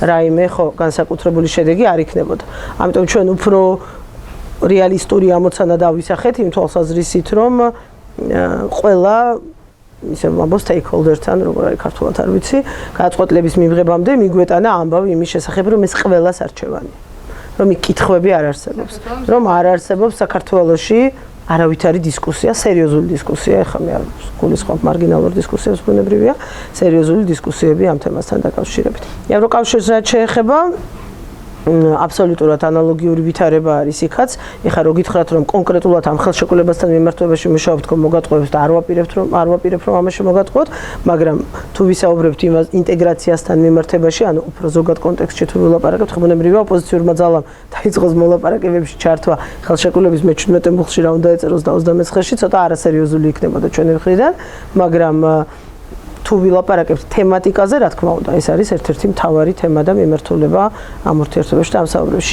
რაიმე განსაკუთრებული შედეგი არ იქნებოდა. ამიტომ ჩვენ უფრო რეალისტური ამოცანა დავისახეთ იმ თვალსაზრისით, რომ ყველა ისე ვამბობ stakeholder-თან, როგორ არის ქართულად არ ვიცი, გადაწყვეტილების მიღებამდე მიგვეტანა ამბავი იმის შესახებ, რომ ეს ყველას არჩევანია. რომ იქ კითხვები არ არსებობს, რომ არ არსებობს საქართველოში არავითარი დისკუსია, სერიოზული დისკუსია, ეხლა მე არ გულისხმობ მარგინალურ დისკუსიებს, ბუნებრივია, სერიოზული დისკუსიები ამ თემასთან დაკავშირებით. ევროკავშირს რაც შეეხება, აბსოლუტურად ანალოგიური ვითარება არის იქაც. ეხლა რო გითხრათ რომ კონკრეტულად ამ ხელშეკრულებასთან მიმართებაში მუშაობთ, რომ მოგატყუებთ და არ ვაპირებთ რომ ამაში მოგატყუოთ, მაგრამ თუ ვისაუბრებთ იმას ინტეგრაციასთან მიმართებაში, ანუ უფრო ზოგად კონტექსტში თუ ვილაპარაკებთ, ხმონებრივია ოპოზიციურმა ძალამ დაიწყოს მოლაპარაკებებში ჩართვა ხელშეკრულების მე-17 მუხლში რა უნდა ეწეროს და 29-ში ცოტა არასერიოზული იქნებოდა ჩვენი მხრიდან, მაგრამ თუ ვილაპარაკებთ თემატიკაზე, რა თქმა უნდა, ეს არის ერთ-ერთი მთავარი თემა და მიმართულება ამ ურთიერთობებში და ამ საუბრებში.